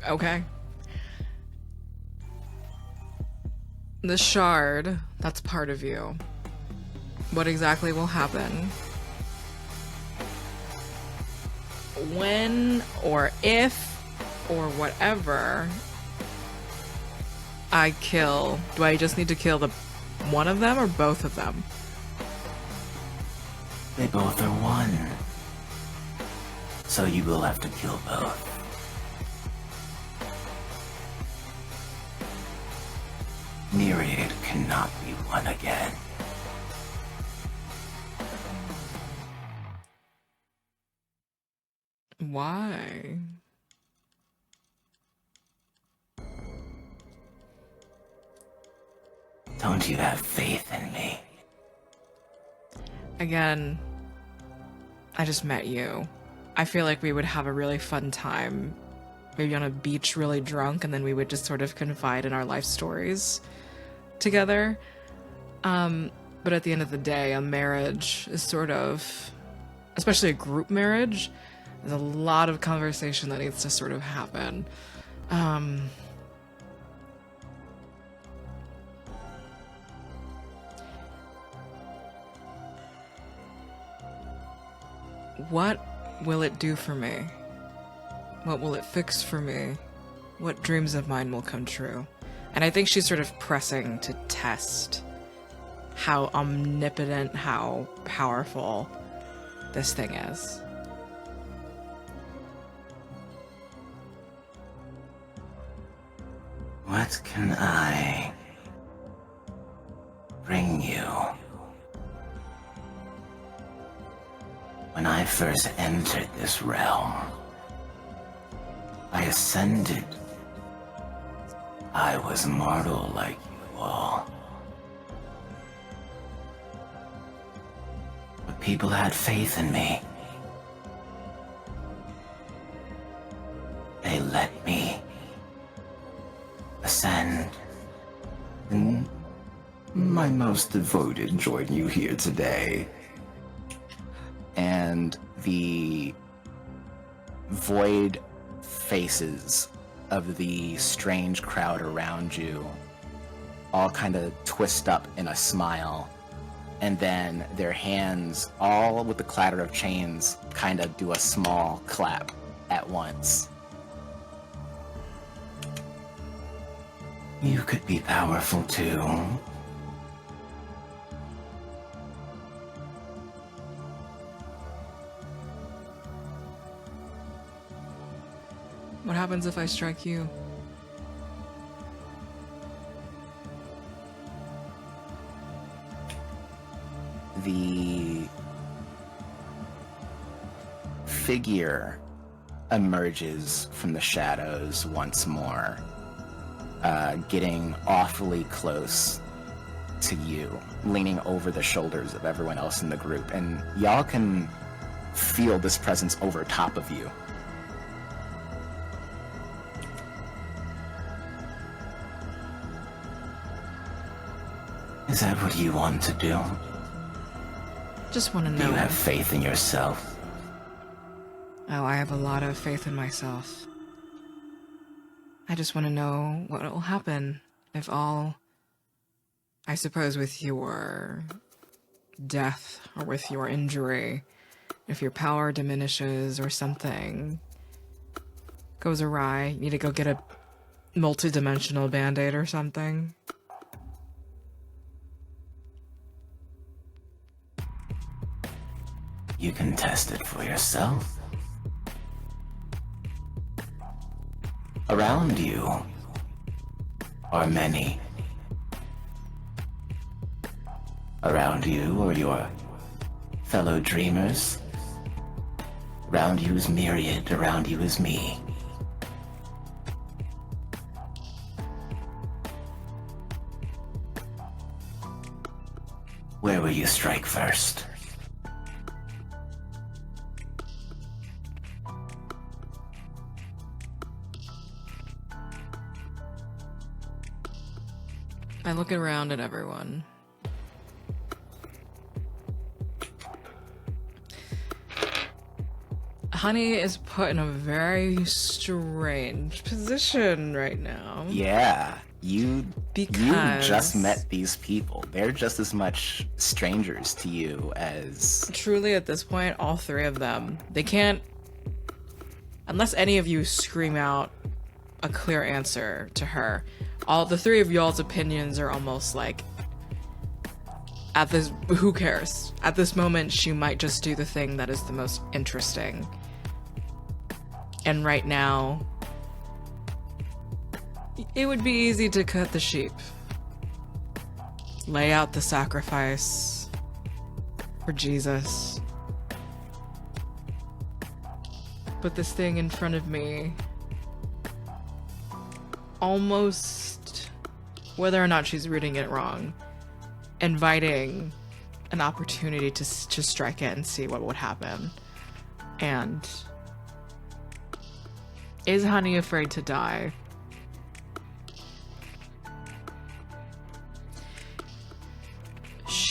Okay. The shard, that's part of you. What exactly will happen? When or if or whatever I kill, do I just need to kill the one of them or both of them? They both are one. So you will have to kill both. Myriad cannot be one again. Why? Don't you have faith in me? Again, I just met you. I feel like we would have a really fun time maybe on a beach really drunk, and then we would just sort of confide in our life stories together. But at the end of the day, a marriage is sort of, especially a group marriage, there's a lot of conversation that needs to sort of happen. What will it do for me? What will it fix for me? What dreams of mine will come true? And I think she's sort of pressing to test how omnipotent, how powerful this thing is. What can I bring you? When I first entered this realm, I ascended. I was mortal like you all. But people had faith in me. They let me ascend. And my most devoted join you here today. And the void faces of the strange crowd around you all kind of twist up in a smile, and then their hands, all with the clatter of chains, kind of do a small clap at once. You could be powerful too. What happens if I strike you? The figure emerges from the shadows once more, getting awfully close to you, leaning over the shoulders of everyone else in the group, and y'all can feel this presence over top of you. Is that what you want to do? Just want to know. Do you have faith in yourself? Oh, I have a lot of faith in myself. I just want to know what will happen if all, I suppose with your death or with your injury, if your power diminishes or something goes awry, you need to go get a multi-dimensional band-aid or something. You can test it for yourself. Around you are many. Around you are your fellow dreamers. Around you is myriad, around you is me. Where will you strike first? I look around at everyone. Honey is put in a very strange position right now. Yeah, you Because just met these people. They're just as much strangers to you as... truly at this point, all three of them, they can't, unless any of you scream out a clear answer to her, all the three of y'all's opinions are almost like, at this, who cares? At this moment, she might just do the thing that is the most interesting. And right now, it would be easy to cut the sheep. Lay out the sacrifice for Jesus. Put this thing in front of me. Almost, whether or not she's reading it wrong, inviting an opportunity to strike it and see what would happen. And Is Honey afraid to die?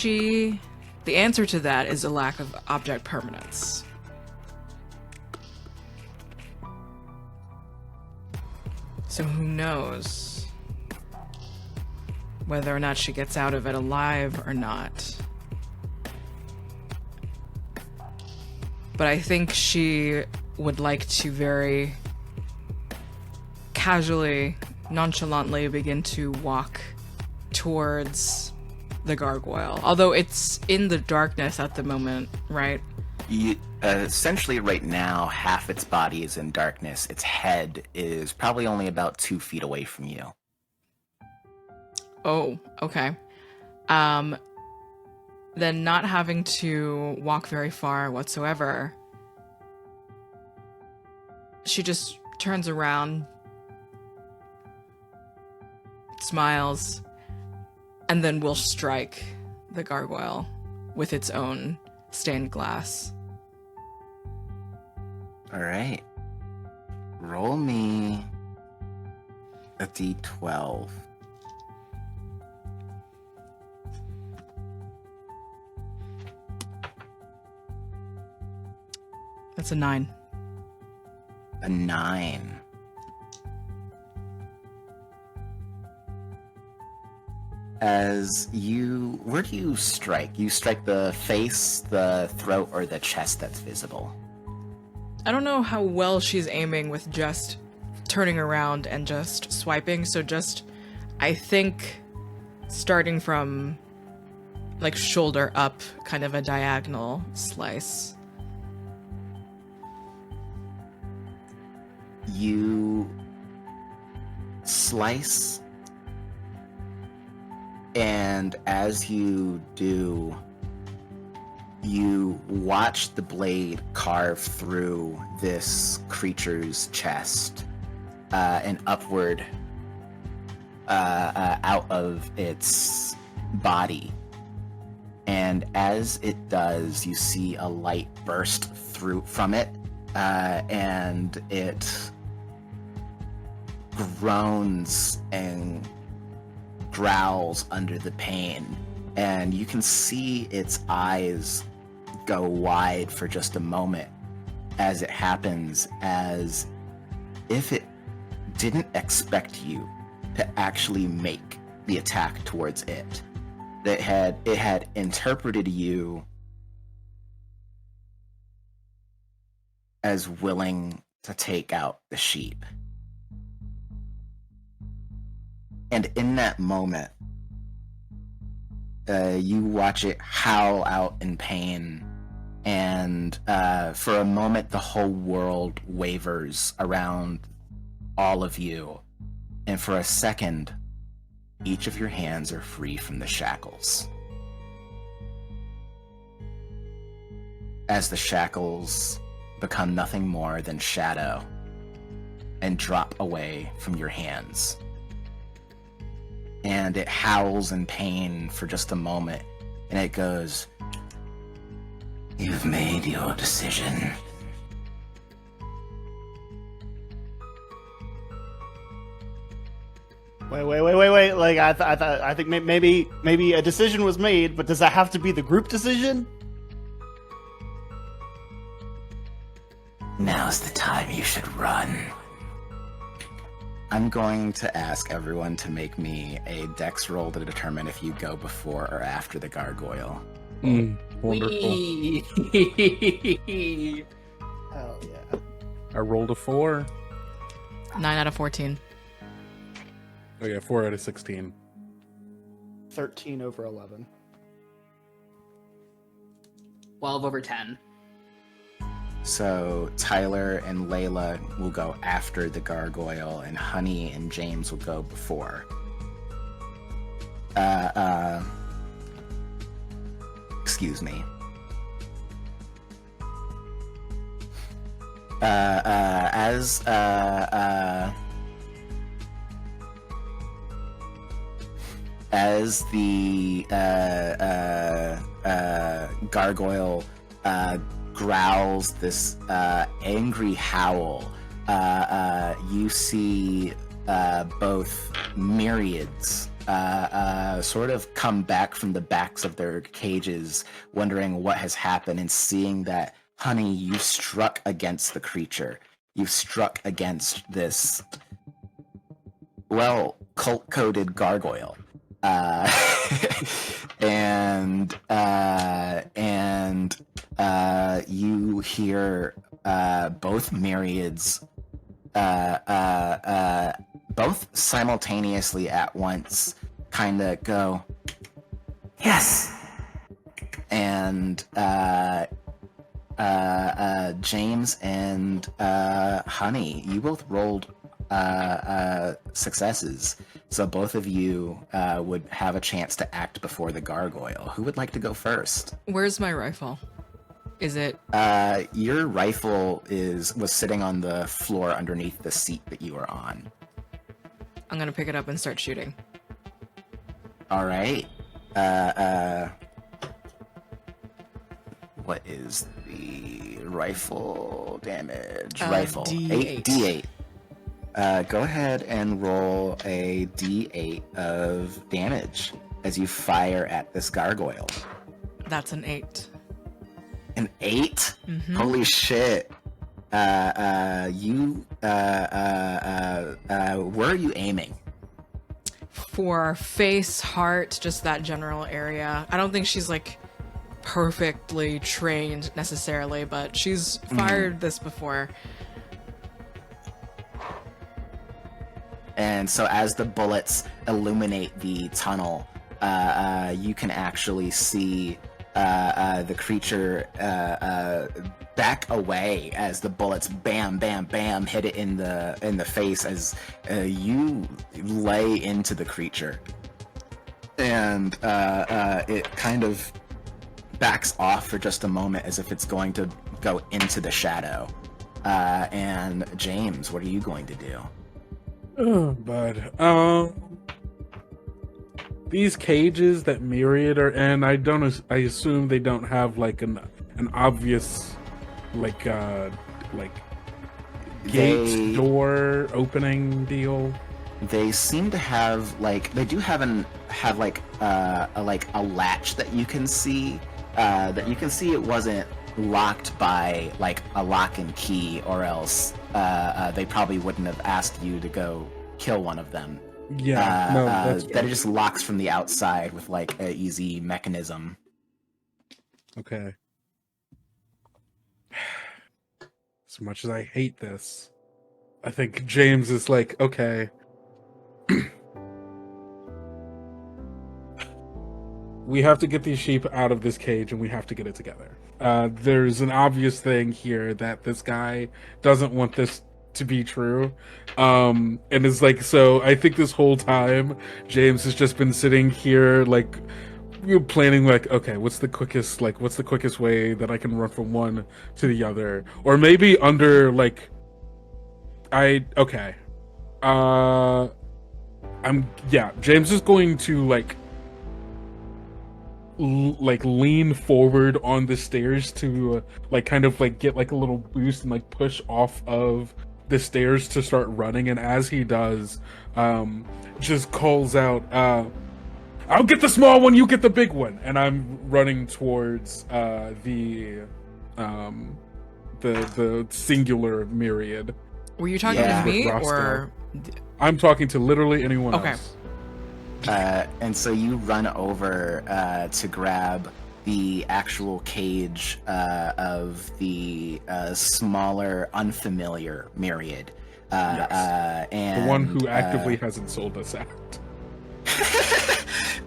The answer to that is a lack of object permanence. So who knows whether or not she gets out of it alive or not. But I think she would like to very casually, nonchalantly begin to walk towards the gargoyle. Although it's in the darkness at the moment, right? Essentially, right now, half its body is in darkness. Its head is probably only about 2 feet away from you. Oh, okay. Then not having to walk very far whatsoever, she just turns around, smiles, and then will strike the gargoyle with its own stained glass. All right. Roll me a d12. That's a 9. A 9. Where do you strike? You strike the face, the throat, or the chest that's visible? I don't know how well she's aiming with just turning around and just swiping, so just, I think, starting from, like, shoulder up, kind of a diagonal slice. You slice, and as you do, you watch the blade carve through this creature's chest and upward out of its body. And as it does, you see a light burst through from it, and it groans and growls under the pain, and you can see its eyes go wide for just a moment as it happens, as if it didn't expect you to actually make the attack towards it. It had interpreted you as willing to take out the sheep. And in that moment, you watch it howl out in pain, and for a moment the whole world wavers around all of you, and for a second, each of your hands are free from the shackles. As the shackles become nothing more than shadow and drop away from your hands. And it howls in pain for just a moment, and it goes, "You've made your decision." Wait. Like, I think maybe a decision was made, but does that have to be the group decision? Now's the time you should run. I'm going to ask everyone to make me a dex roll to determine if you go before or after the gargoyle. Wonderful. Hell yeah. I rolled a 4. 9 out of 14. Oh yeah, 4 out of 16. 13 over 11. 12 over 10. So Tyler and Layla will go after the gargoyle, and Honey and James will go before. Excuse me. As the gargoyle growls this angry howl, you see both myriads sort of come back from the backs of their cages, wondering what has happened, and seeing that, honey, you've struck against the creature. You've struck against this, well, cult-coded gargoyle. And you hear both myriads both simultaneously at once kind of go, yes. And James and Honey, you both rolled successes, so both of you would have a chance to act before the gargoyle. Who would like to go first? Where's my rifle? Is it? Your rifle was sitting on the floor underneath the seat that you were on. I'm gonna pick it up and start shooting. All right. What is the rifle damage? Rifle. D8. D8. Go ahead and roll a D8 of damage as you fire at this gargoyle. That's an 8. An 8? Mm-hmm. Holy shit. Where are you aiming? For face, heart, just that general area. I don't think she's like perfectly trained necessarily, but she's fired this before. And so as the bullets illuminate the tunnel, you can actually see the creature back away as the bullets bam, bam, bam hit it in the face as you lay into the creature. And it kind of backs off for just a moment as if it's going to go into the shadow. And James, what are you going to do? Oh, bud. These cages that Myriad are in, I assume they don't have like an obvious gate door opening deal. They seem to have they do have a latch that you can see it wasn't locked by like a lock and key, or else they probably wouldn't have asked you to go kill one of them. Yeah, no, that's that it just locks from the outside with like an easy mechanism. Okay. As much as I hate this, I think James is like, okay. We have to get these sheep out of this cage and we have to get it together. There's an obvious thing here that this guy doesn't want this to be true. And it's like, so I think this whole time James has just been sitting here like planning like, okay, what's the quickest way that I can run from one to the other? Or maybe under like James is going to lean forward on the stairs to kind of get like a little boost and like push off of the stairs to start running. And as he does, just calls out, I'll get the small one, you get the big one. And I'm running towards the singular myriad. Were you talking to me or? I'm talking to literally anyone else. And so you run over to grab the actual cage of the smaller, unfamiliar myriad. Yes. And the one who actively hasn't sold us out.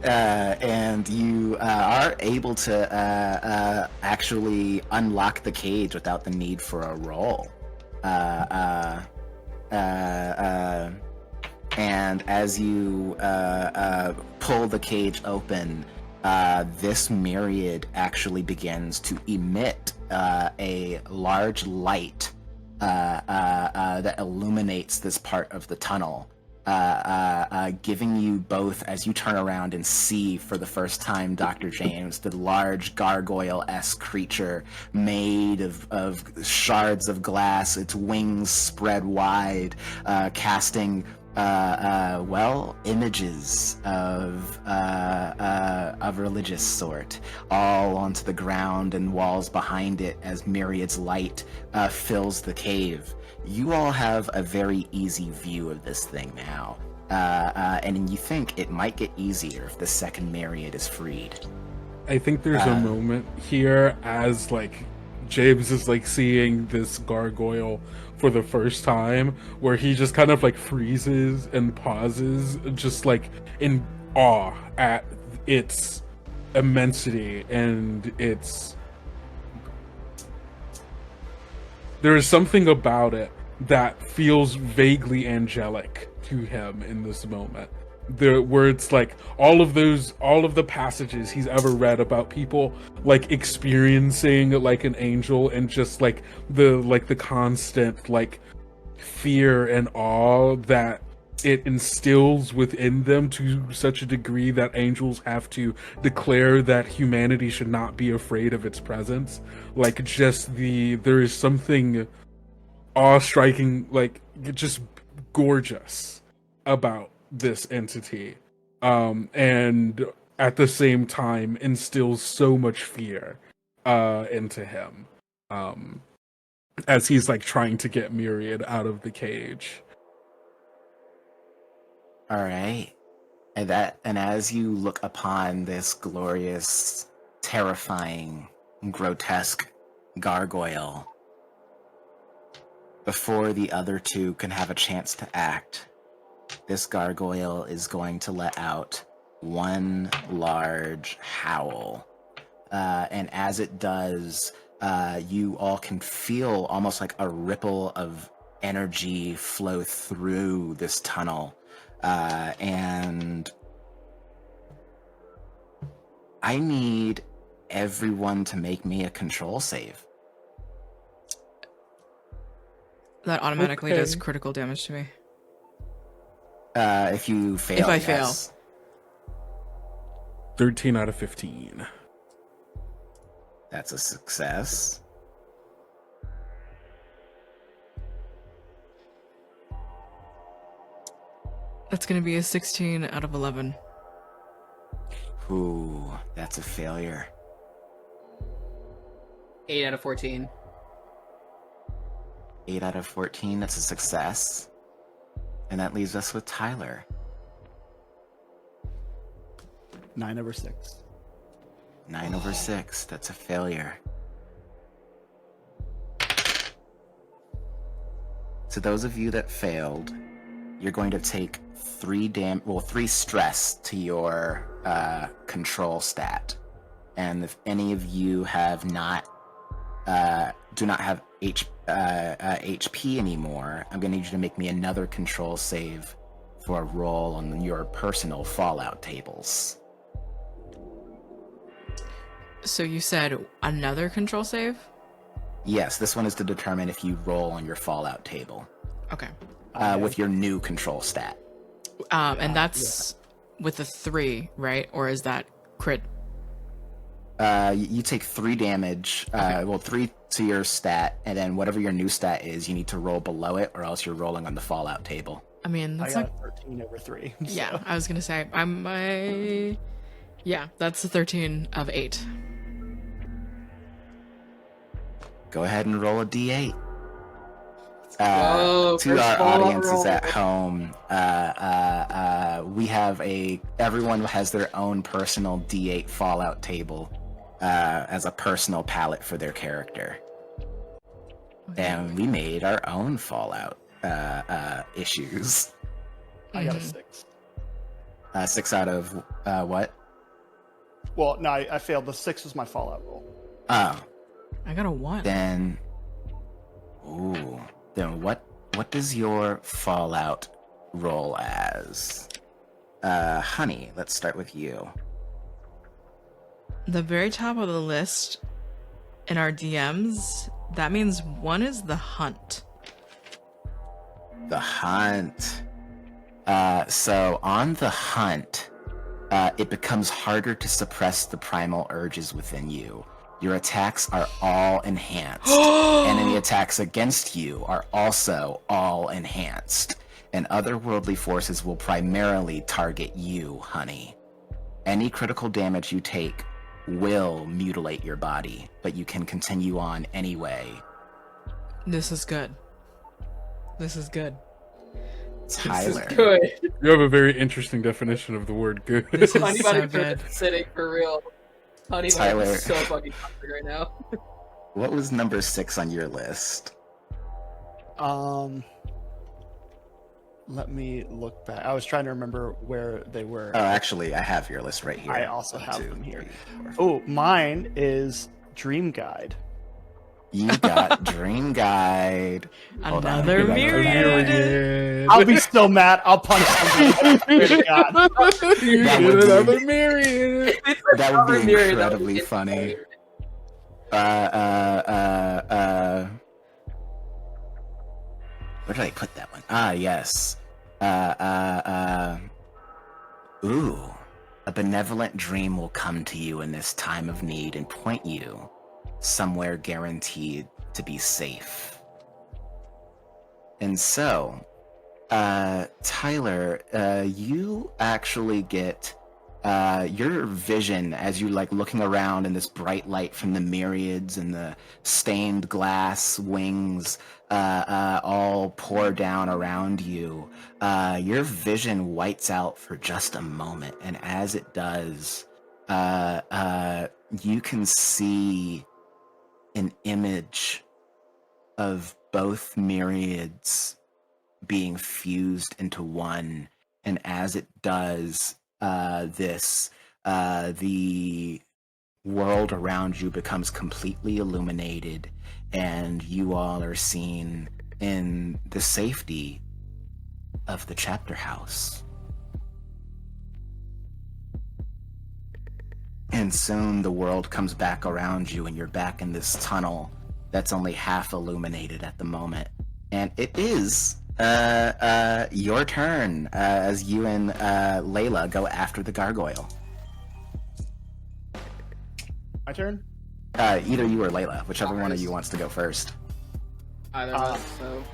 And you are able to actually unlock the cage without the need for a roll. And as you pull the cage open, this myriad actually begins to emit a large light that illuminates this part of the tunnel. giving you both, as you turn around and see for the first time, Dr. James, the large gargoyle-esque creature made of shards of glass, its wings spread wide, casting images of religious sort, all onto the ground and walls behind it as Myriad's light fills the cave. You all have a very easy view of this thing now, and you think it might get easier if the second Myriad is freed. I think there's a moment here as like James is like seeing this gargoyle for the first time where he just kind of like freezes and pauses, just like in awe at its immensity and its... There is something about it that feels vaguely angelic to him in this moment. Where it's like all of the passages he's ever read about people like experiencing like an angel, and just like the constant like fear and awe that it instills within them to such a degree that angels have to declare that humanity should not be afraid of its presence. Like just there is something awe-striking, like just gorgeous about this entity, and at the same time instills so much fear into him as he's like trying to get Myriad out of the cage. All right. And as you look upon this glorious, terrifying, grotesque gargoyle, before the other two can have a chance to act, this gargoyle is going to let out one large howl. And as it does, you all can feel almost like a ripple of energy flow through this tunnel. And I need everyone to make me a control save. That automatically does critical damage to me. If you fail, If I yes. fail. 13 out of 15. That's a success. That's going to be a 16 out of 11. Ooh, that's a failure. 8 out of 14. 8 out of 14, that's a success. And that leaves us with Tyler. 9/6. 9/6, that's a failure. So those of you that failed, you're going to take 3 stress to your control stat. And if any of you have do not have HP anymore, I'm going to need you to make me another control save for a roll on your personal Fallout tables. So you said another control save? Yes, this one is to determine if you roll on your Fallout table. Okay. With your new control stat. And that's with a 3, right? Or is that crit? You take 3 damage, 3 to your stat, and then whatever your new stat is, you need to roll below it, or else you're rolling on the Fallout table. I mean, I that's got not... a 13/3. Yeah, So. I was going to say, yeah, that's a 13 of 8. Go ahead and roll a d8. Whoa, To first our Fallout audiences roll. at home, we have everyone has their own personal d8 Fallout table as a personal palette for their character. And we made our own Fallout issues. I got a 6. 6 out of what? Well, no, I failed. The 6 was my Fallout roll. Oh, I got a 1. then what does your Fallout roll as? Honey, let's start with you. The very top of the list in our DMs, that means 1 is the hunt. The hunt. So on the hunt, it becomes harder to suppress the primal urges within you. Your attacks are all enhanced. Enemy attacks against you are also all enhanced. And otherworldly forces will primarily target you, honey. Any critical damage you take will mutilate your body, but you can continue on anyway. This is good. This is good. Tyler. Good. You have a very interesting definition of the word good. This is Honey so Bunny good. sitting for real. Honey Tyler. Bunny is so fucking toxic right now. What was number 6 on your list? Let me look back. I was trying to remember where they were. Oh, actually, I have your list right here. I also 1, have 2, them here. 3, 4. Oh, mine is Dream Guide. You got Dream Guide. Hold on, Another give that a myriad. Myriad. I'll be so mad. I'll punch somebody. Swear to God. You That get would be- another myriad. That would be Myriad, incredibly that would be funny. Where did I put that one? Ah, yes. Ooh. A benevolent dream will come to you in this time of need and point you somewhere guaranteed to be safe. And so, Tyler, you actually get your vision as you like looking around in this bright light from the myriads and the stained glass wings all pour down around you. Your vision whites out for just a moment, and as it does, you can see an image of both myriads being fused into one, and as it does, the world around you becomes completely illuminated, and you all are seen in the safety of the chapter house. And soon the world comes back around you, and you're back in this tunnel that's only half illuminated at the moment. And it is your turn as you and Layla go after the gargoyle. My turn? Either you or Layla, whichever one of you wants to go first. Either of us, so.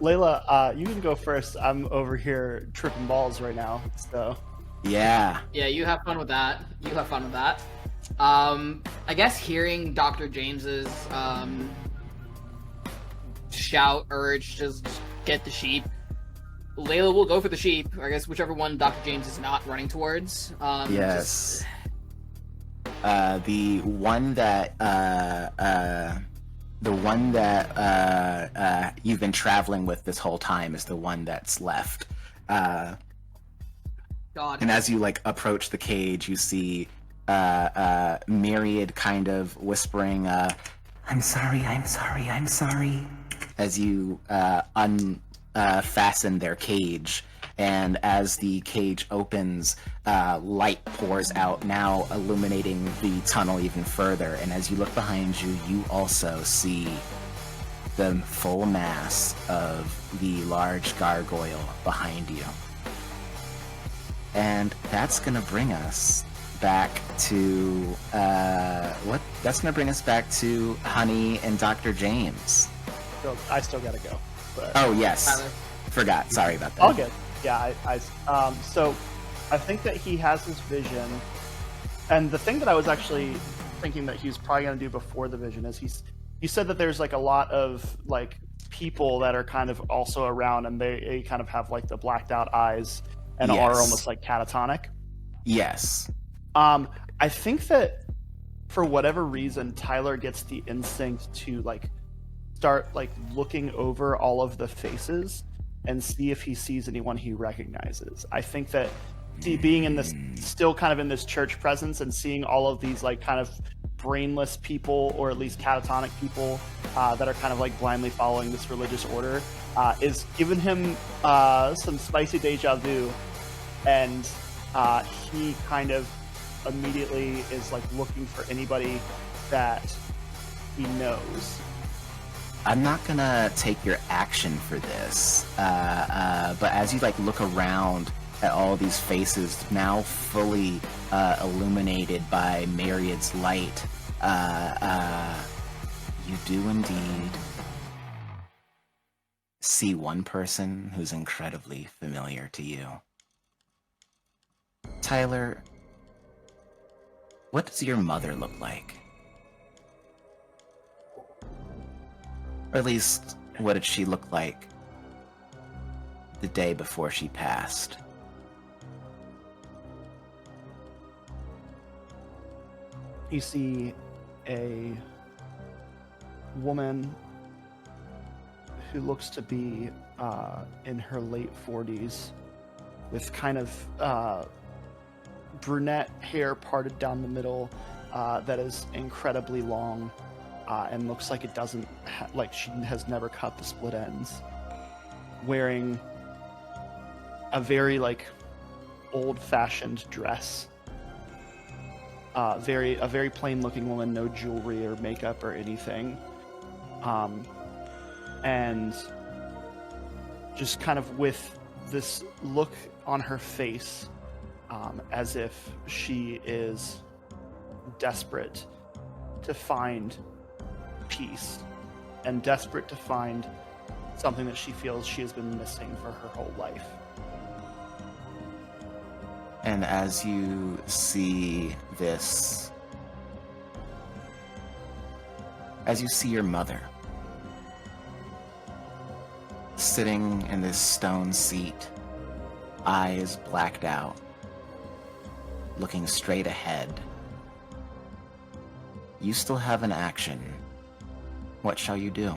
Layla, you can go first. I'm over here tripping balls right now, so. Yeah. Yeah, you have fun with that. You have fun with that. I guess hearing Dr. James's shout, urge, just get the sheep. Layla will go for the sheep. I guess whichever one Dr. James is not running towards. Yes. The one that you've been traveling with this whole time is the one that's left. God. And as you like approach the cage, you see Myriad kind of whispering, "I'm sorry, I'm sorry, I'm sorry," as you unfasten their cage. And as the cage opens, light pours out, now illuminating the tunnel even further. And as you look behind you, you also see the full mass of the large gargoyle behind you. And that's gonna bring us back to that's gonna bring us back to Honey and Dr. James. So I still gotta go. But Oh yes, Tyler. forgot. Sorry about that. all good. Yeah, so I think that he has his vision, and the thing that I was actually thinking that he was probably gonna do before the vision is he said that there's like a lot of like people that are kind of also around, and they kind of have like the blacked out eyes and are Yes. almost like catatonic. Yes. I think that for whatever reason, Tyler gets the instinct to like start like looking over all of the faces and see if he sees anyone he recognizes. I think that being in this, still kind of in this church presence and seeing all of these like kind of brainless people, or at least catatonic people that are kind of like blindly following this religious order, is giving him some spicy deja vu, and he kind of immediately is like looking for anybody that he knows. I'm not gonna take your action for this, but as you like look around at all these faces now fully illuminated by Myriad's light, you do indeed see one person who's incredibly familiar to you. Tyler, what does your mother look like? Or at least, what did she look like the day before she passed? You see a woman who looks to be in her late 40s with kind of brunette hair parted down the middle that is incredibly long and looks like it doesn't like she has never cut the split ends, wearing a very like old-fashioned dress. A very plain looking woman, no jewelry or makeup or anything, and just kind of with this look on her face, as if she is desperate to find peace and desperate to find something that she feels she has been missing for her whole life. And as you see this, as you see your mother sitting in this stone seat, eyes blacked out, looking straight ahead, you still have an action. What shall you do?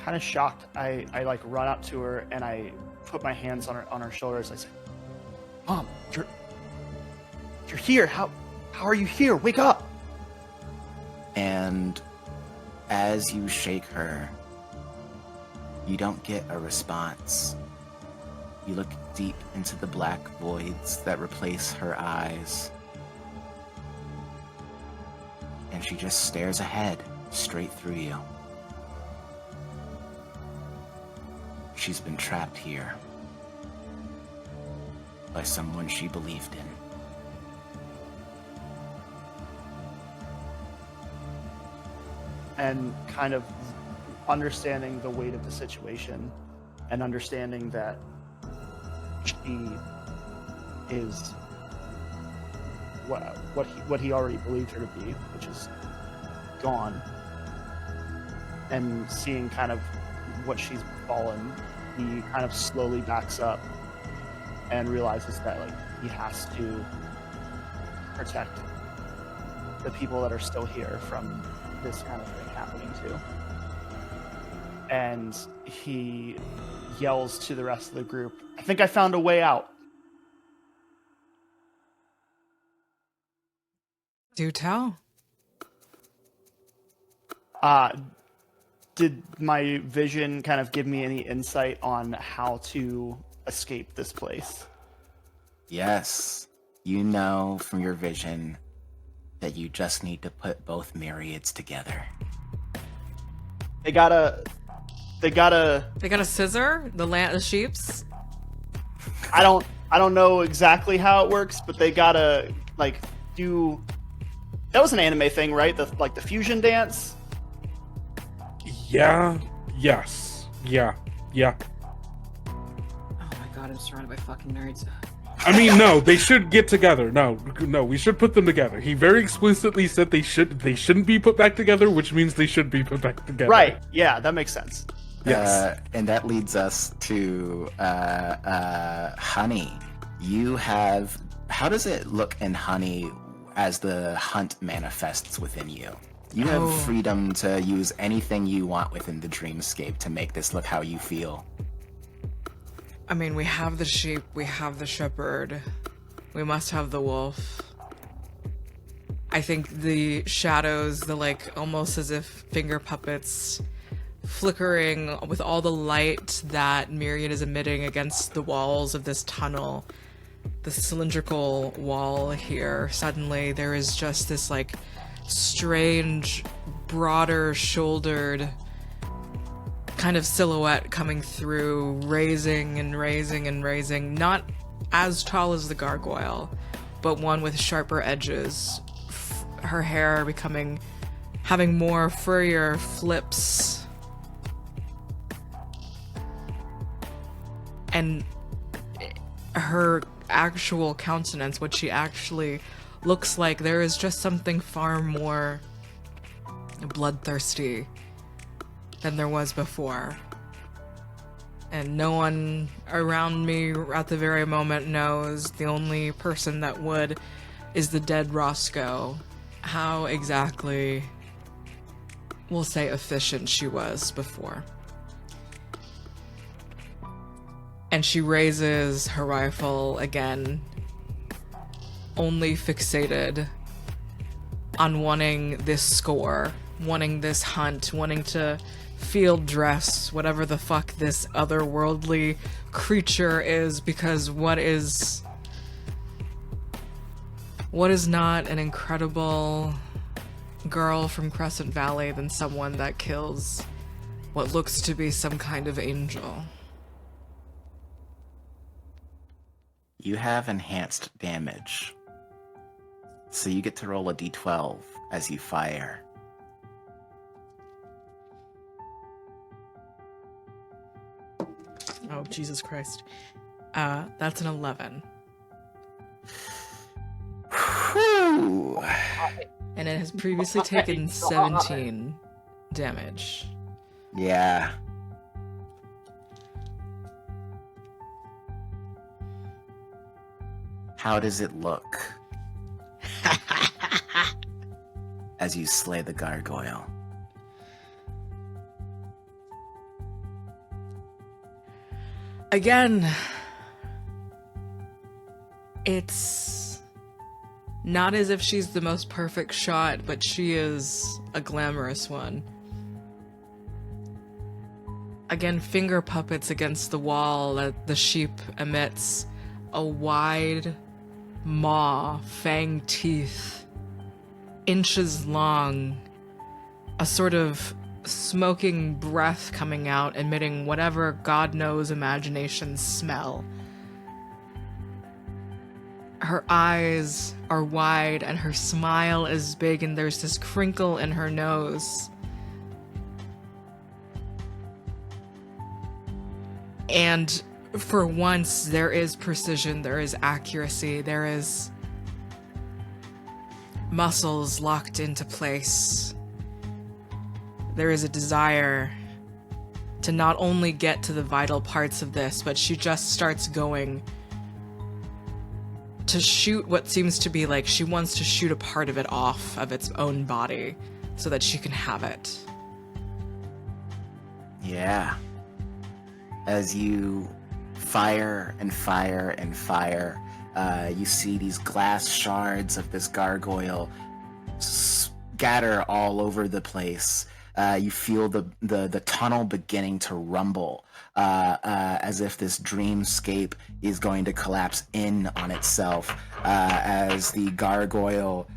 Kind of shocked, I like run up to her and I put my hands on her shoulders. I say, "Mom, you're here. How are you here? Wake up!" And as you shake her, you don't get a response. You look deep into the black voids that replace her eyes, and she just stares ahead, straight through you. She's been trapped here by someone she believed in. And kind of understanding the weight of the situation and understanding that she is what he already believed her to be, which is gone, and seeing kind of what she's fallen, he kind of slowly backs up and realizes that like he has to protect the people that are still here from this kind of thing happening too. And he yells to the rest of the group, "I think I found a way out." Do tell. Did my vision kind of give me any insight on how to escape this place? Yes, you know from your vision that you just need to put both myriads together. They got a scissor? The sheeps? I don't know exactly how it works, but they gotta like do. That was an anime thing, right? The fusion dance. Yeah. Yes. Yeah. Oh my god, I'm surrounded by fucking nerds. I mean, no, they should get together. No, we should put them together. He very explicitly said they shouldn't be put back together, which means they should be put back together. Right. Yeah, that makes sense. Yes. And that leads us to Honey. You have... How does it look in Honey as the hunt manifests within you? You have freedom to use anything you want within the dreamscape to make this look how you feel. I mean, we have the sheep, we have the shepherd, we must have the wolf. I think the shadows, the like almost as if finger puppets flickering with all the light that Myriad is emitting against the walls of this tunnel, the cylindrical wall here. Suddenly there is just this like strange broader shouldered kind of silhouette coming through, raising and raising and raising, not as tall as the gargoyle, but one with sharper edges. Her hair having more furrier flips, and her actual countenance, what she actually looks like, there is just something far more bloodthirsty than there was before. And no one around me at the very moment knows. The only person that would is the dead Roscoe. How exactly, we'll say, efficient she was before. And she raises her rifle again, only fixated on wanting this score, wanting this hunt, wanting to field dress whatever the fuck this otherworldly creature is, because what is not an incredible girl from Crescent Valley than someone that kills what looks to be some kind of angel? You have enhanced damage, so you get to roll a d12 as you fire. Oh, Jesus Christ. That's an 11. Whew. And it has previously taken 17 damage. Yeah. How does it look as you slay the gargoyle? Again, it's not as if she's the most perfect shot, but she is a glamorous one. Again, finger puppets against the wall that the sheep emits, a wide maw, fanged teeth, inches long, a sort of smoking breath coming out, emitting whatever God knows imagination smell. Her eyes are wide and her smile is big, and there's this crinkle in her nose. And for once, there is precision, there is accuracy, there is muscles locked into place. There is a desire to not only get to the vital parts of this, but she just starts going to shoot what seems to be like she wants to shoot a part of it off of its own body so that she can have it. Yeah. As you fire and fire and fire, you see these glass shards of this gargoyle scatter all over the place. You feel the tunnel beginning to rumble, as if this dreamscape is going to collapse in on itself, as the gargoyle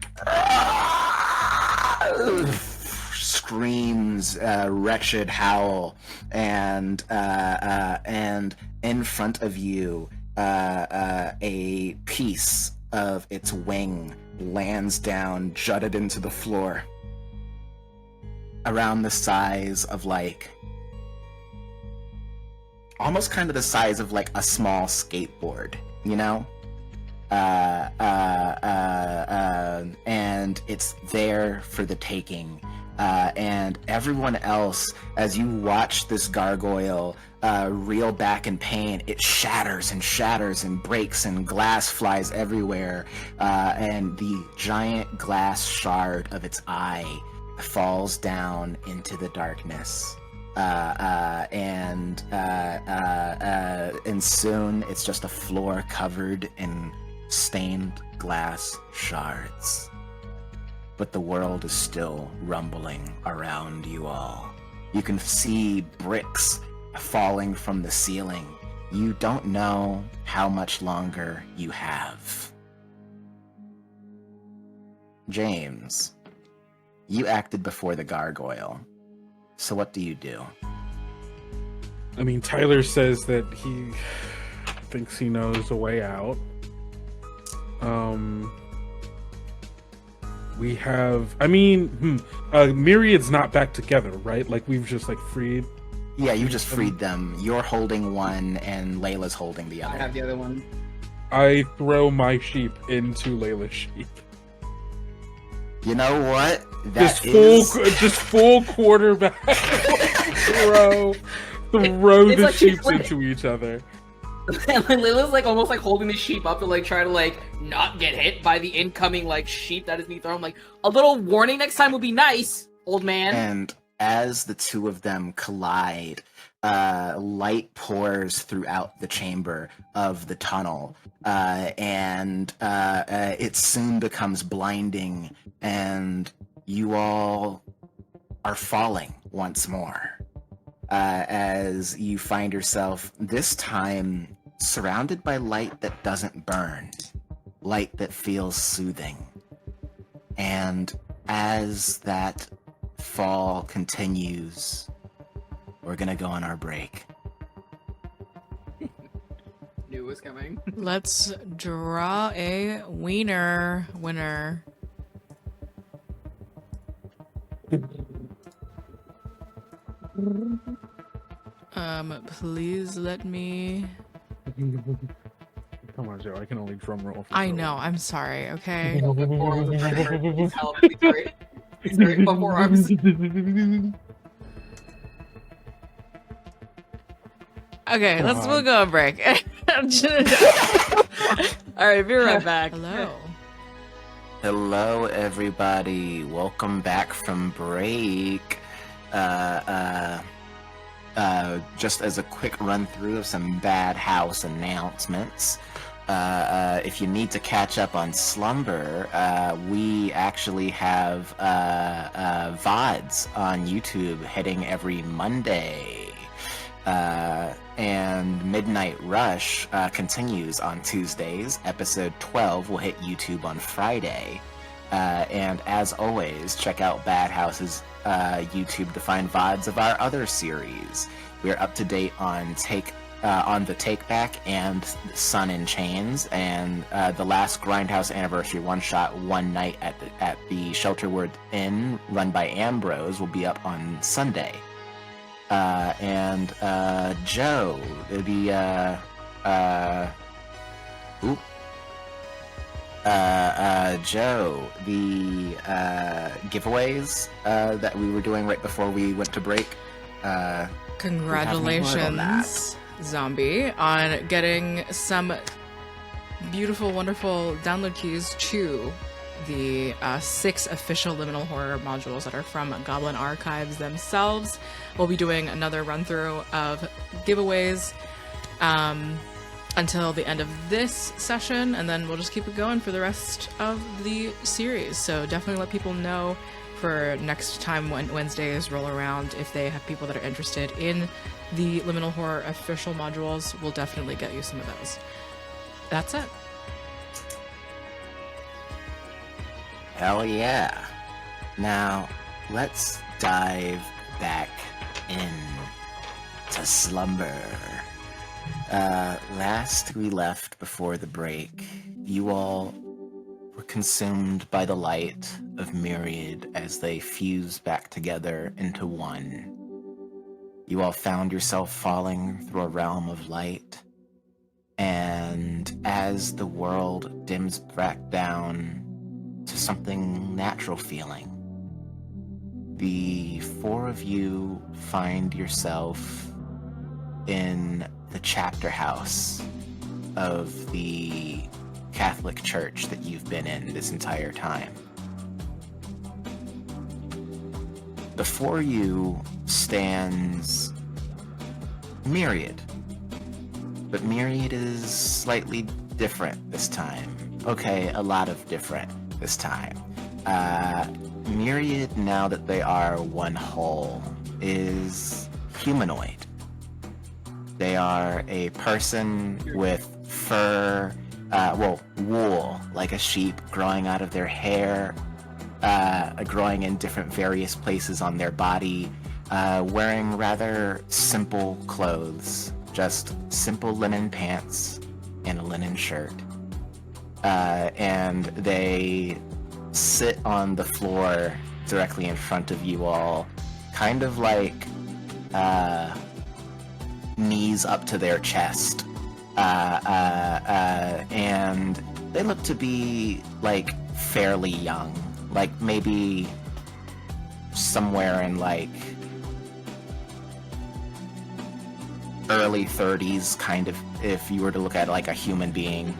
screams a wretched howl, and in front of you, a piece of its wing lands down, jutted into the floor, around the size of, like, almost kind of the size of, like, a small skateboard, you know? And it's there for the taking. And everyone else, as you watch this gargoyle reel back in pain, it shatters and shatters and breaks, and glass flies everywhere, and the giant glass shard of its eye falls down into the darkness, and soon it's just a floor covered in stained glass shards. But the world is still rumbling around you all. You can see bricks falling from the ceiling. You don't know how much longer you have. James, You acted before the gargoyle. So what do you do? I mean, Tyler says that he thinks he knows a way out. We have, I mean, Myriad's not back together, right? Like, we've just, like, freed. Yeah, you just freed them. You're holding one, and Layla's holding the I other. have the other one. I throw my sheep into Layla's sheep. You know what? Just full quarterback. throw It's the like she's sheeps into each other. And like Layla's like almost like holding the sheep up to like try to like not get hit by the incoming like sheep that is being thrown. Like, a little warning next time would be nice, old man. And as the two of them collide, light pours throughout the chamber of the tunnel, and it soon becomes blinding, and you all are falling once more, as you find yourself, this time, surrounded by light that doesn't burn, light that feels soothing. And as that fall continues, we're gonna go on our break. Knew it was coming. Let's draw a winner. Please let me. Come on, Joe. I can only drum roll. I know. I'm sorry. Okay. Please help. Sorry. Sorry, my forearms. Okay, we'll go on break. Alright, be right back. Hello. Hello, everybody. Welcome back from break. Just as a quick run through of some Bad House announcements. If you need to catch up on Slumber, we actually have VODs on YouTube hitting every Monday. And Midnight Rush continues on Tuesdays. Episode 12 will hit YouTube on Friday. And as always, check out Bad House's YouTube to find VODs of our other series. We're up to date on the Take Back and Sun in Chains, and the last Grindhouse Anniversary one-shot one night at the Shelterwood Inn, run by Ambrose, will be up on Sunday. And Joe, Joe, the giveaways that we were doing right before we went to break. Congratulations, Zombie, on getting some beautiful, wonderful download keys to the 6 official Liminal horror modules that are from Goblin Archives themselves. We'll be doing another run-through of giveaways until the end of this session, and then we'll just keep it going for the rest of the series. So definitely let people know for next time when Wednesdays roll around, if they have people that are interested in the Liminal horror official modules, we'll definitely get you some of those. That's it. Hell yeah. Now, let's dive back in to Slumber. Last we left before the break, you all were consumed by the light of Myriad as they fused back together into one. You all found yourself falling through a realm of light, and as the world dims back down to something natural feeling, the 4 of you find yourself in the chapter house of the Catholic Church that you've been in this entire time. Before you stands Myriad, but Myriad is slightly different this time. Okay, a lot of different this time. Myriad, now that they are one whole, is humanoid. They are a person with fur, wool, like a sheep growing out of their hair, growing in different various places on their body, wearing rather simple clothes, just simple linen pants and a linen shirt. And they sit on the floor directly in front of you all, kind of like knees up to their chest. And they look to be like fairly young, like maybe somewhere in like early 30s, kind of, if you were to look at like a human being.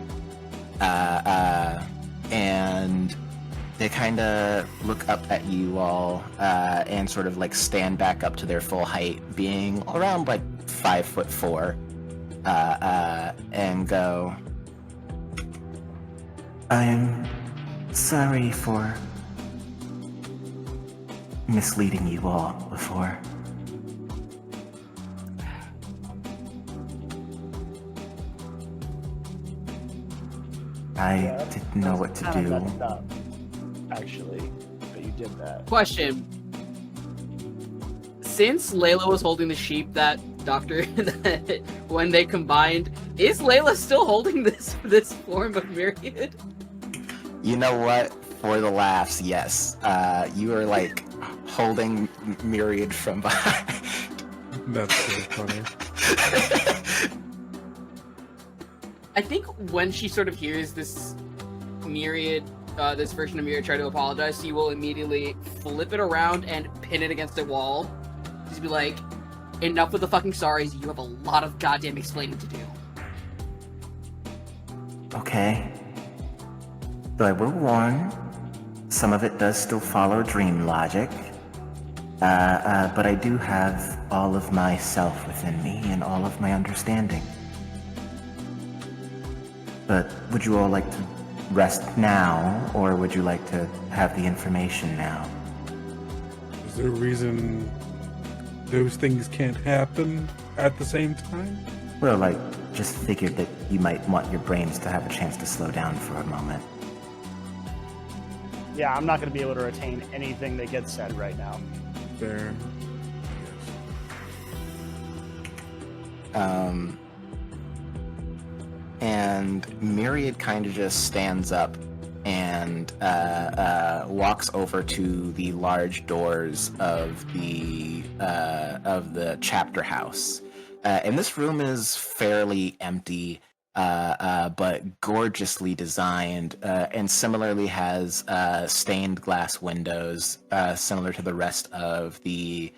And they kind of look up at you all and sort of like stand back up to their full height, being around like 5'4", and go, "I'm sorry for misleading you all before. I didn't know what to Kind of do." messed up, actually, but you did that. Question. Since Layla was holding the sheep that Doctor, when they combined, is Layla still holding this form of Myriad? You know what? For the laughs, yes. You are like holding Myriad from behind. That's so funny. I think when she sort of hears this Myriad, this version of Myriad try to apologize, she will immediately flip it around and pin it against a wall. Just be like, "Enough with the fucking sorries, you have a lot of goddamn explaining to do." Okay. Though I will warn, some of it does still follow dream logic. But I do have all of myself within me and all of my understanding. But would you all like to rest now, or would you like to have the information now? Is there a reason those things can't happen at the same time? Well, I just figured that you might want your brains to have a chance to slow down for a moment. Yeah, I'm not going to be able to retain anything that gets said right now. Fair. And Myriad kind of just stands up and walks over to the large doors of the chapter house. And this room is fairly empty, but gorgeously designed, and similarly has stained glass windows, similar to the rest of the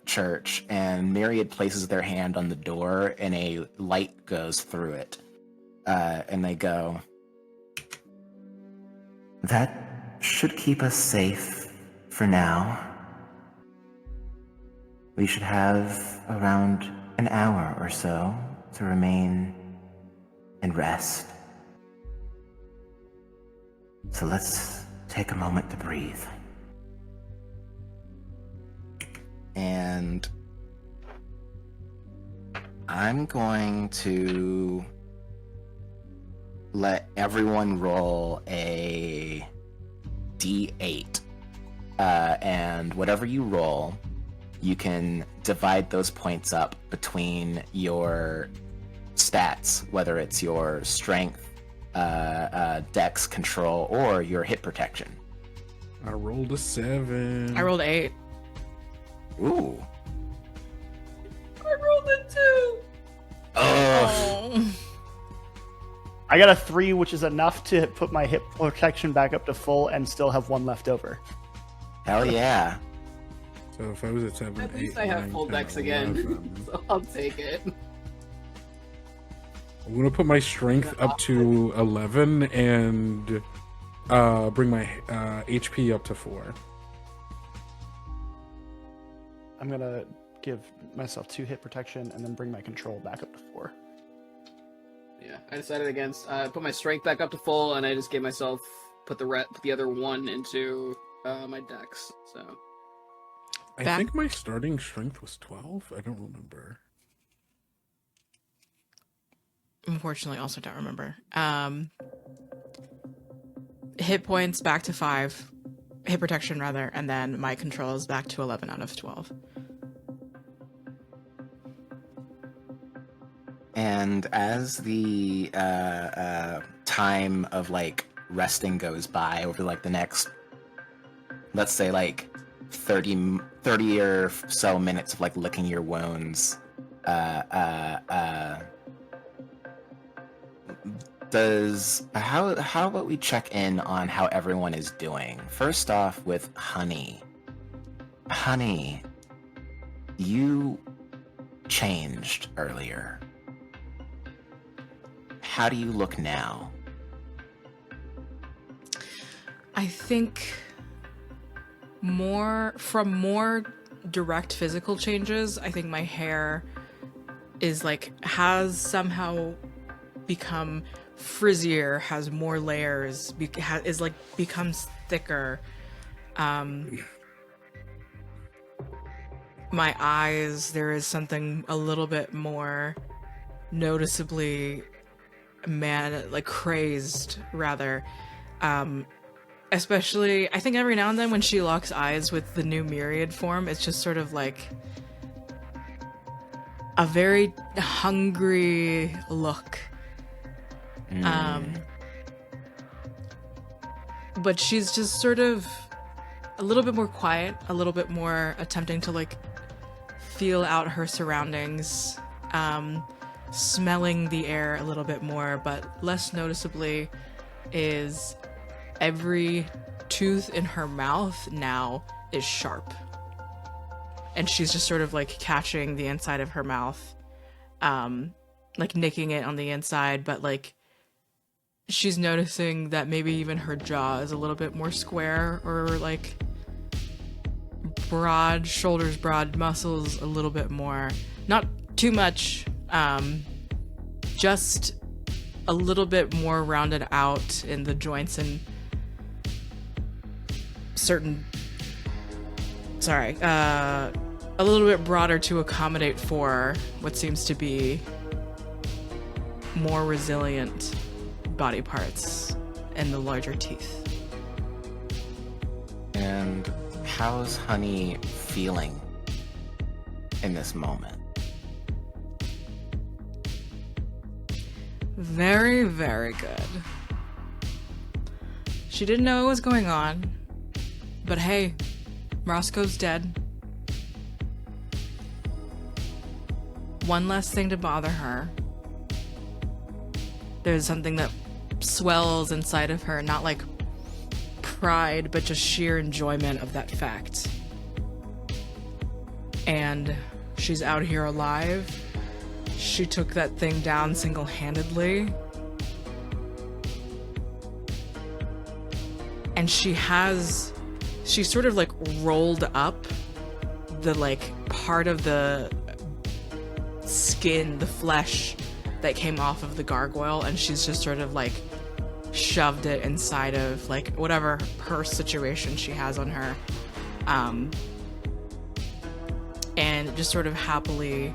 church. And Myriad places their hand on the door, and a light goes through it. And they go, "That should keep us safe for now. We should have around an hour or so to remain and rest. So let's take a moment to breathe." And I'm going to let everyone roll a D8. And whatever you roll, you can divide those points up between your stats, whether it's your strength, dex, control, or your hit protection. I rolled a 7. I rolled 8. Ooh. I rolled a 2! Oh. I got a 3, which is enough to put my hit protection back up to full and still have 1 left over. Hell yeah. So if I was at 7, At 8, least I have 9, full 10, dex again, 11. so I'll take it. I'm gonna put my strength up to 11 and bring my HP up to 4. I'm going to give myself 2 hit protection and then bring my control back up to 4. Yeah, I decided against. Put my strength back up to full, and I just gave myself put the other 1 into my dex. So I think my starting strength was 12. I don't remember. Unfortunately, also don't remember. hit points back to 5, hit protection rather, and then my control is back to 11 out of 12. And as the time of like resting goes by over like the next, let's say like 30 or so minutes of like licking your wounds, how about we check in on how everyone is doing? First off with Honey. Honey, you changed earlier. How do you look now? I think more direct physical changes. I think my hair is like has somehow become frizzier, has more layers, is like becomes thicker. My eyes, there is something a little bit more noticeably like crazed rather. Especially, I think every now and then when she locks eyes with the new myriad form, it's just sort of like a very hungry look. But she's just sort of a little bit more quiet, a little bit more attempting to like feel out her surroundings, smelling the air a little bit more, but less noticeably is every tooth in her mouth now is sharp. And she's just sort of like catching the inside of her mouth, like nicking it on the inside, but like she's noticing that maybe even her jaw is a little bit more square, or like broad shoulders, broad muscles, a little bit more, not too much, just a little bit more rounded out in the joints and certain, a little bit broader to accommodate for what seems to be more resilient body parts and the larger teeth. And how's Honey feeling in this moment? Very, very good. She didn't know what was going on, but hey, Roscoe's dead. One less thing to bother her. There's something that swells inside of her, not like pride, but just sheer enjoyment of that fact. And she's out here alive. She took that thing down single-handedly. And she sort of like rolled up the like part of the skin, the flesh that came off of the gargoyle, and she's just sort of like shoved it inside of like whatever her situation she has on her, and just sort of happily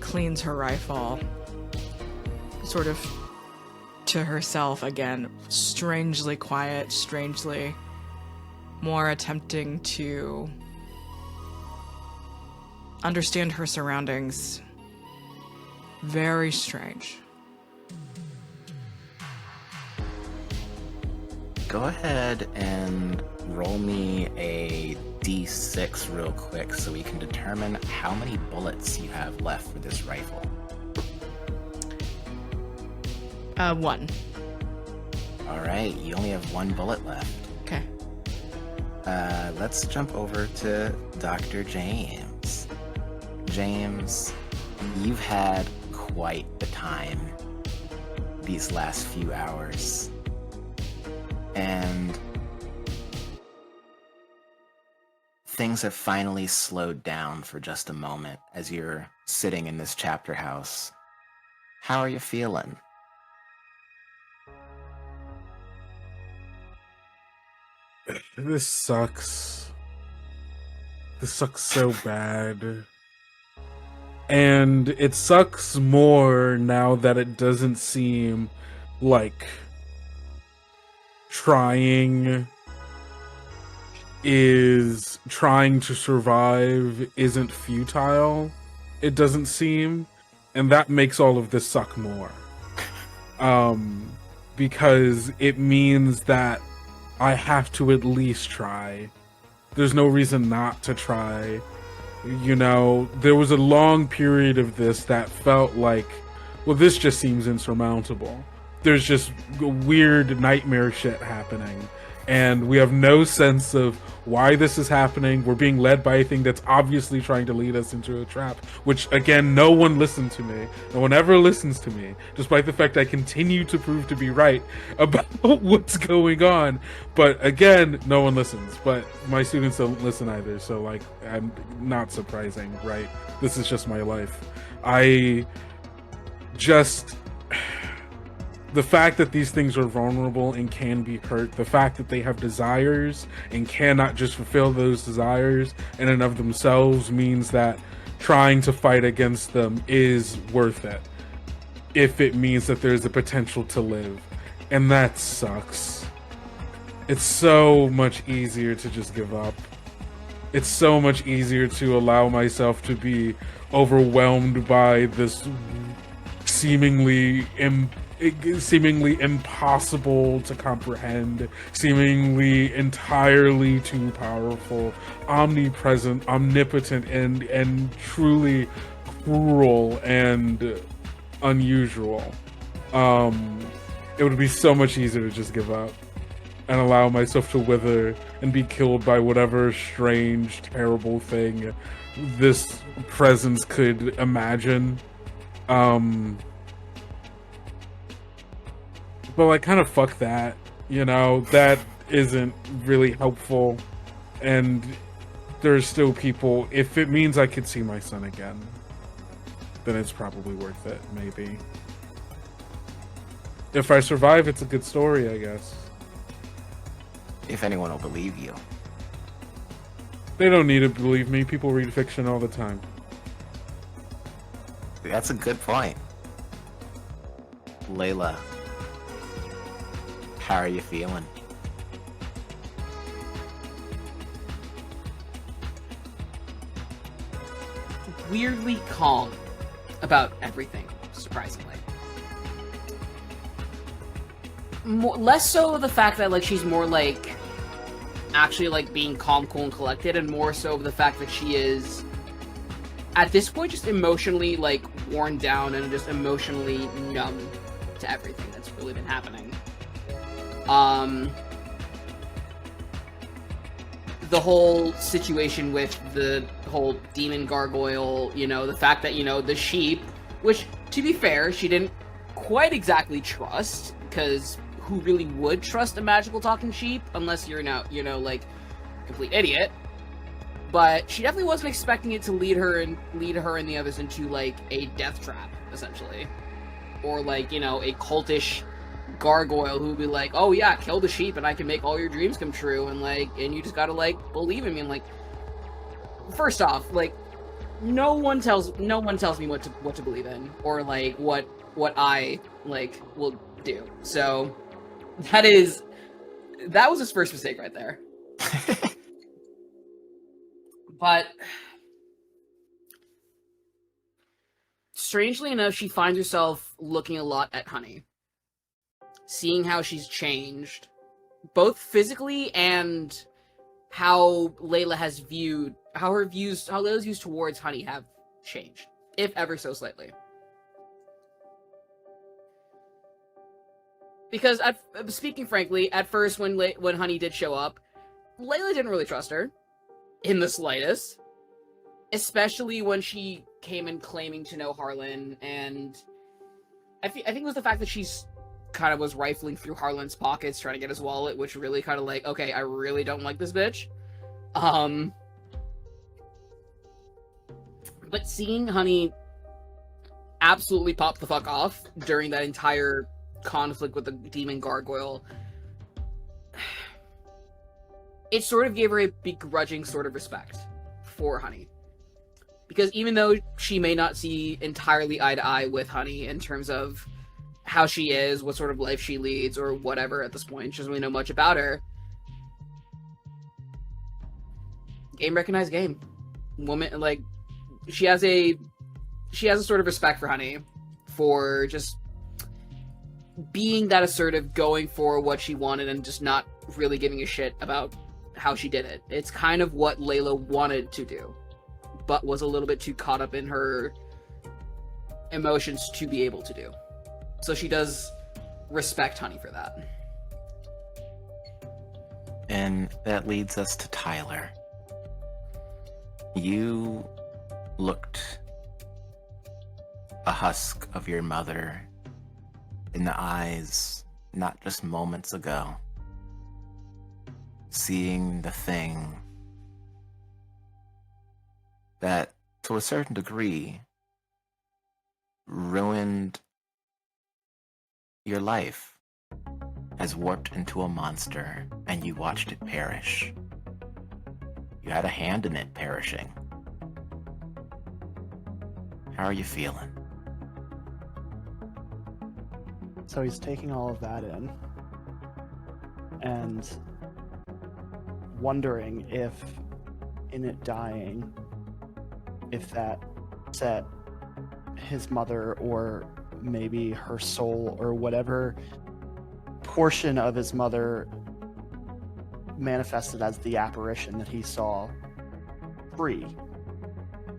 cleans her rifle sort of to herself again, strangely quiet, strangely more attempting to understand her surroundings. Very strange. Go ahead and roll me a d6 real quick so we can determine how many bullets you have left for this rifle. 1. Alright, you only have 1 bullet left. Okay. Let's jump over to Dr. James. James, you've had quite the time these last few hours. And things have finally slowed down for just a moment as you're sitting in this chapter house. How are you feeling? This sucks. This sucks so bad. And it sucks more now that it doesn't seem like trying to survive isn't futile, it doesn't seem, and that makes all of this suck more. Because it means that I have to at least try. There's no reason not to try. You know, there was a long period of this that felt like, well, this just seems insurmountable. There's just weird nightmare shit happening, and we have no sense of why this is happening. We're being led by a thing that's obviously trying to lead us into a trap, which, again, no one listened to me. No one ever listens to me, despite the fact I continue to prove to be right about what's going on. But, again, no one listens. But my students don't listen either, so, like, I'm not surprising, right? This is just my life. The fact that these things are vulnerable and can be hurt, the fact that they have desires and cannot just fulfill those desires in and of themselves means that trying to fight against them is worth it, if it means that there's a potential to live. And that sucks. It's so much easier to just give up. It's so much easier to allow myself to be overwhelmed by this seemingly impossible to comprehend, seemingly entirely too powerful, omnipresent, omnipotent, and truly cruel and unusual. It would be so much easier to just give up and allow myself to wither and be killed by whatever strange, terrible thing this presence could imagine. But like, kind of fuck that, you know, that isn't really helpful. And there's still people, if it means I could see my son again, then it's probably worth it, maybe. If I survive, it's a good story, I guess. If anyone will believe you. They don't need to believe me. People read fiction all the time. That's a good point. Layla, how are you feeling? Weirdly calm about everything, surprisingly. Less so the fact that, like, she's more, like, actually, like, being calm, cool, and collected, and more so the fact that she is, at this point, just emotionally, like, worn down and just emotionally numb to everything that's really been happening. The whole situation with the whole demon gargoyle, you know, the fact that, you know, the sheep, which, to be fair, she didn't quite exactly trust, because who really would trust a magical talking sheep unless you're now, you know, like, complete idiot. But she definitely wasn't expecting it to lead her and the others into, like, a death trap, essentially. Or, like, you know, a cultish gargoyle who would be like, oh yeah, kill the sheep and I can make all your dreams come true, and, like, and you just gotta, like, believe in me. And, like, first off, like, no one tells me what to believe in, or, like, what I, like, will do. So that was his first mistake right there. But strangely enough, she finds herself looking a lot at Honey, seeing how she's changed, both physically and how Layla's views towards Honey have changed, if ever so slightly. Because, speaking frankly, at first when Honey did show up, Layla didn't really trust her in the slightest, especially when she came in claiming to know Harlan, and I think it was the fact that she's kind of was rifling through Harlan's pockets trying to get his wallet, which really kind of like, okay, I really don't like this bitch. But seeing Honey absolutely pop the fuck off during that entire conflict with the demon gargoyle, it sort of gave her a begrudging sort of respect for Honey. Because even though she may not see entirely eye to eye with Honey in terms of how she is, what sort of life she leads, or whatever at this point. She doesn't really know much about her. Game recognized game. Woman, like, she has a sort of respect for Honey for just being that assertive, going for what she wanted, and just not really giving a shit about how she did it. It's kind of what Layla wanted to do, but was a little bit too caught up in her emotions to be able to do. So she does respect Honey for that. And that leads us to Tyler. You looked a husk of your mother in the eyes not just moments ago, seeing the thing that, to a certain degree, ruined your life, has warped into a monster, and you watched it perish. You had a hand in it perishing. How are you feeling? So he's taking all of that in and wondering if, in it dying, if that set his mother, or maybe her soul, or whatever portion of his mother manifested as the apparition that he saw, free,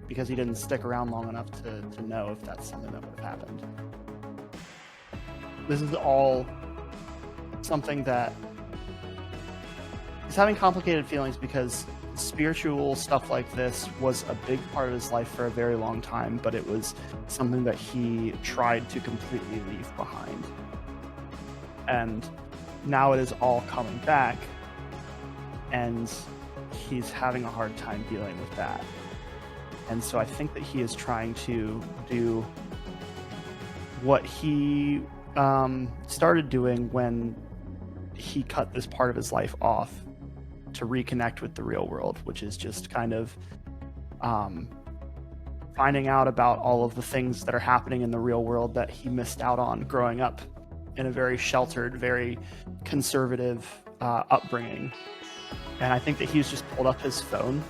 because he didn't stick around long enough to know if that's something that would have happened. This is all something that he's having complicated feelings, because spiritual stuff like this was a big part of his life for a very long time, but it was something that he tried to completely leave behind. And now it is all coming back, and he's having a hard time dealing with that. And so I think that he is trying to do what he started doing when he cut this part of his life off, to reconnect with the real world, which is just kind of finding out about all of the things that are happening in the real world that he missed out on growing up in a very sheltered, very conservative upbringing. And I think that he's just pulled up his phone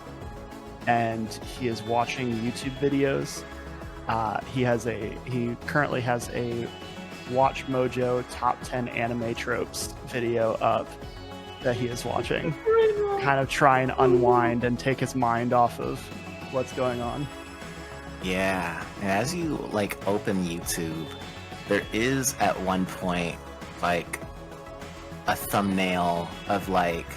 and he is watching YouTube videos. He currently has a Watch Mojo top 10 anime tropes video up that he is watching, kind of try and unwind and take his mind off of what's going on. Yeah, and as you like open YouTube, there is at one point like a thumbnail of like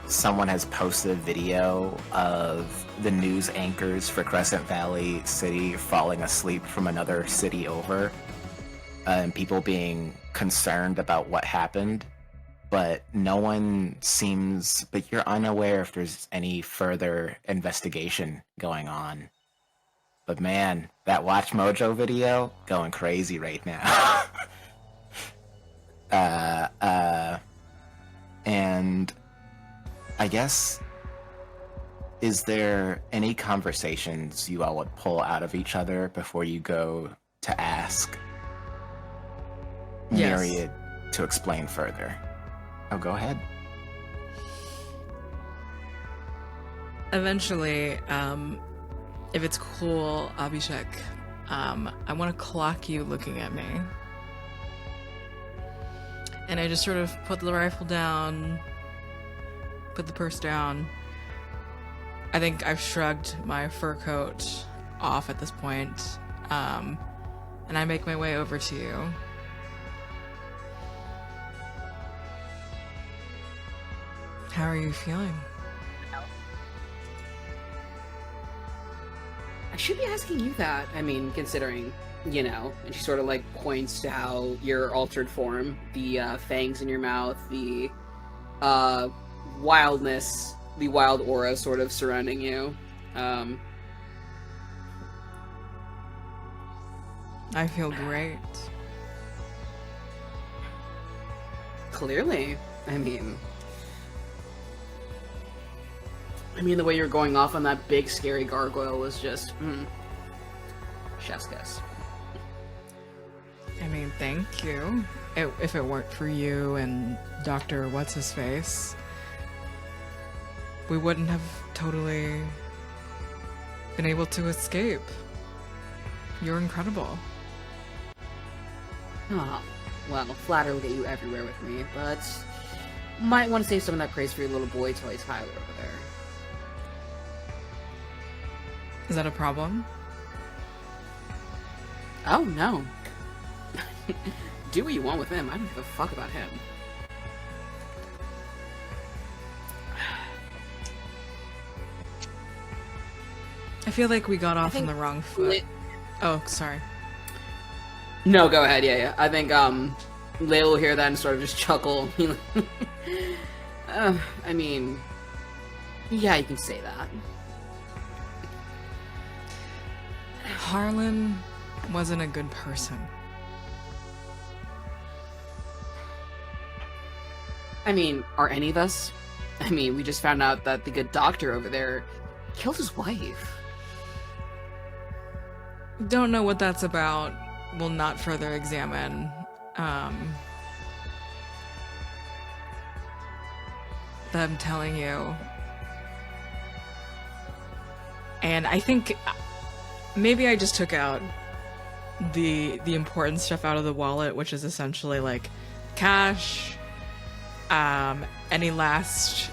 someone has posted a video of the news anchors for Crescent Valley City falling asleep from another city over, and people being concerned about what happened, but no one seems, but you're unaware if there's any further investigation going on. But man, that Watch Mojo video going crazy right now. And I guess, is there any conversations you all would pull out of each other before you go to ask Yes. Myriad to explain further? Oh, go ahead. Eventually, if it's cool, Abhishek, I want to clock you looking at me. And I just sort of put the rifle down, put the purse down. I think I've shrugged my fur coat off at this point, and I make my way over to you. How are you feeling? I should be asking you that. I mean, considering, you know, and she sort of like points to how your altered form, the fangs in your mouth, the wildness, the wild aura sort of surrounding you. I feel great. Clearly. I mean, the way you're going off on that big, scary gargoyle was just, chef's kiss. I mean, thank you. If it weren't for you and Dr. What's-His-Face, we wouldn't have totally been able to escape. You're incredible. Oh, well, flatter will get you everywhere with me, but might want to save some of that praise for your little boy toy Tyler over there. Is that a problem? Oh, no. Do what you want with him. I don't give a fuck about him. I feel like we got off on the wrong foot. Oh, sorry. No, go ahead. Yeah. I think Layla will hear that and sort of just chuckle. I mean, yeah, you can say that. Harlan wasn't a good person. I mean, are any of us? I mean, we just found out that the good doctor over there killed his wife. Don't know what that's about. Will not further examine. Them telling you. And I think maybe I just took out the important stuff out of the wallet, which is essentially like cash, any last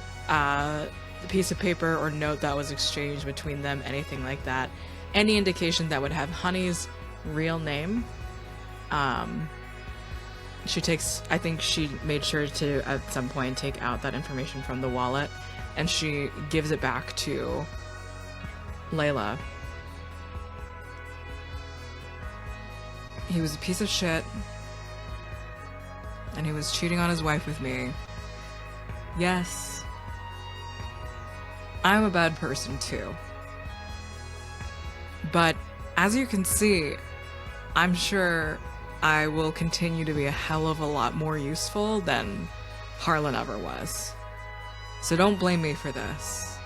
piece of paper or note that was exchanged between them, anything like that. Any indication that would have Honey's real name. I think she made sure to at some point take out that information from the wallet, and she gives it back to Layla. He was a piece of shit, and he was cheating on his wife with me. Yes, I'm a bad person too. But as you can see, I'm sure I will continue to be a hell of a lot more useful than Harlan ever was. So don't blame me for this.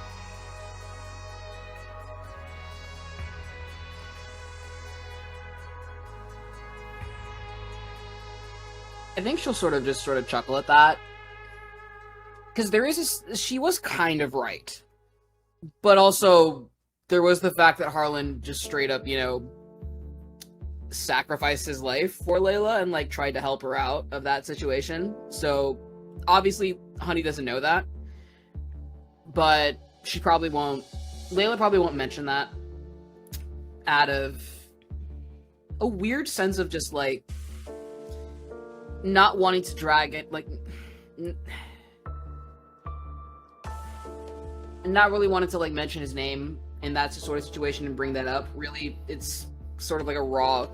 I think she'll sort of chuckle at that. Because she was kind of right. But also, there was the fact that Harlan just straight up, sacrificed his life for Layla and, like, tried to help her out of that situation. So, obviously, Honey doesn't know that. But Layla probably won't mention that out of a weird sense of just, like, not wanting to drag it, like, not really wanting to, like, mention his name in that sort of situation and bring that up. Really, it's sort of like a raw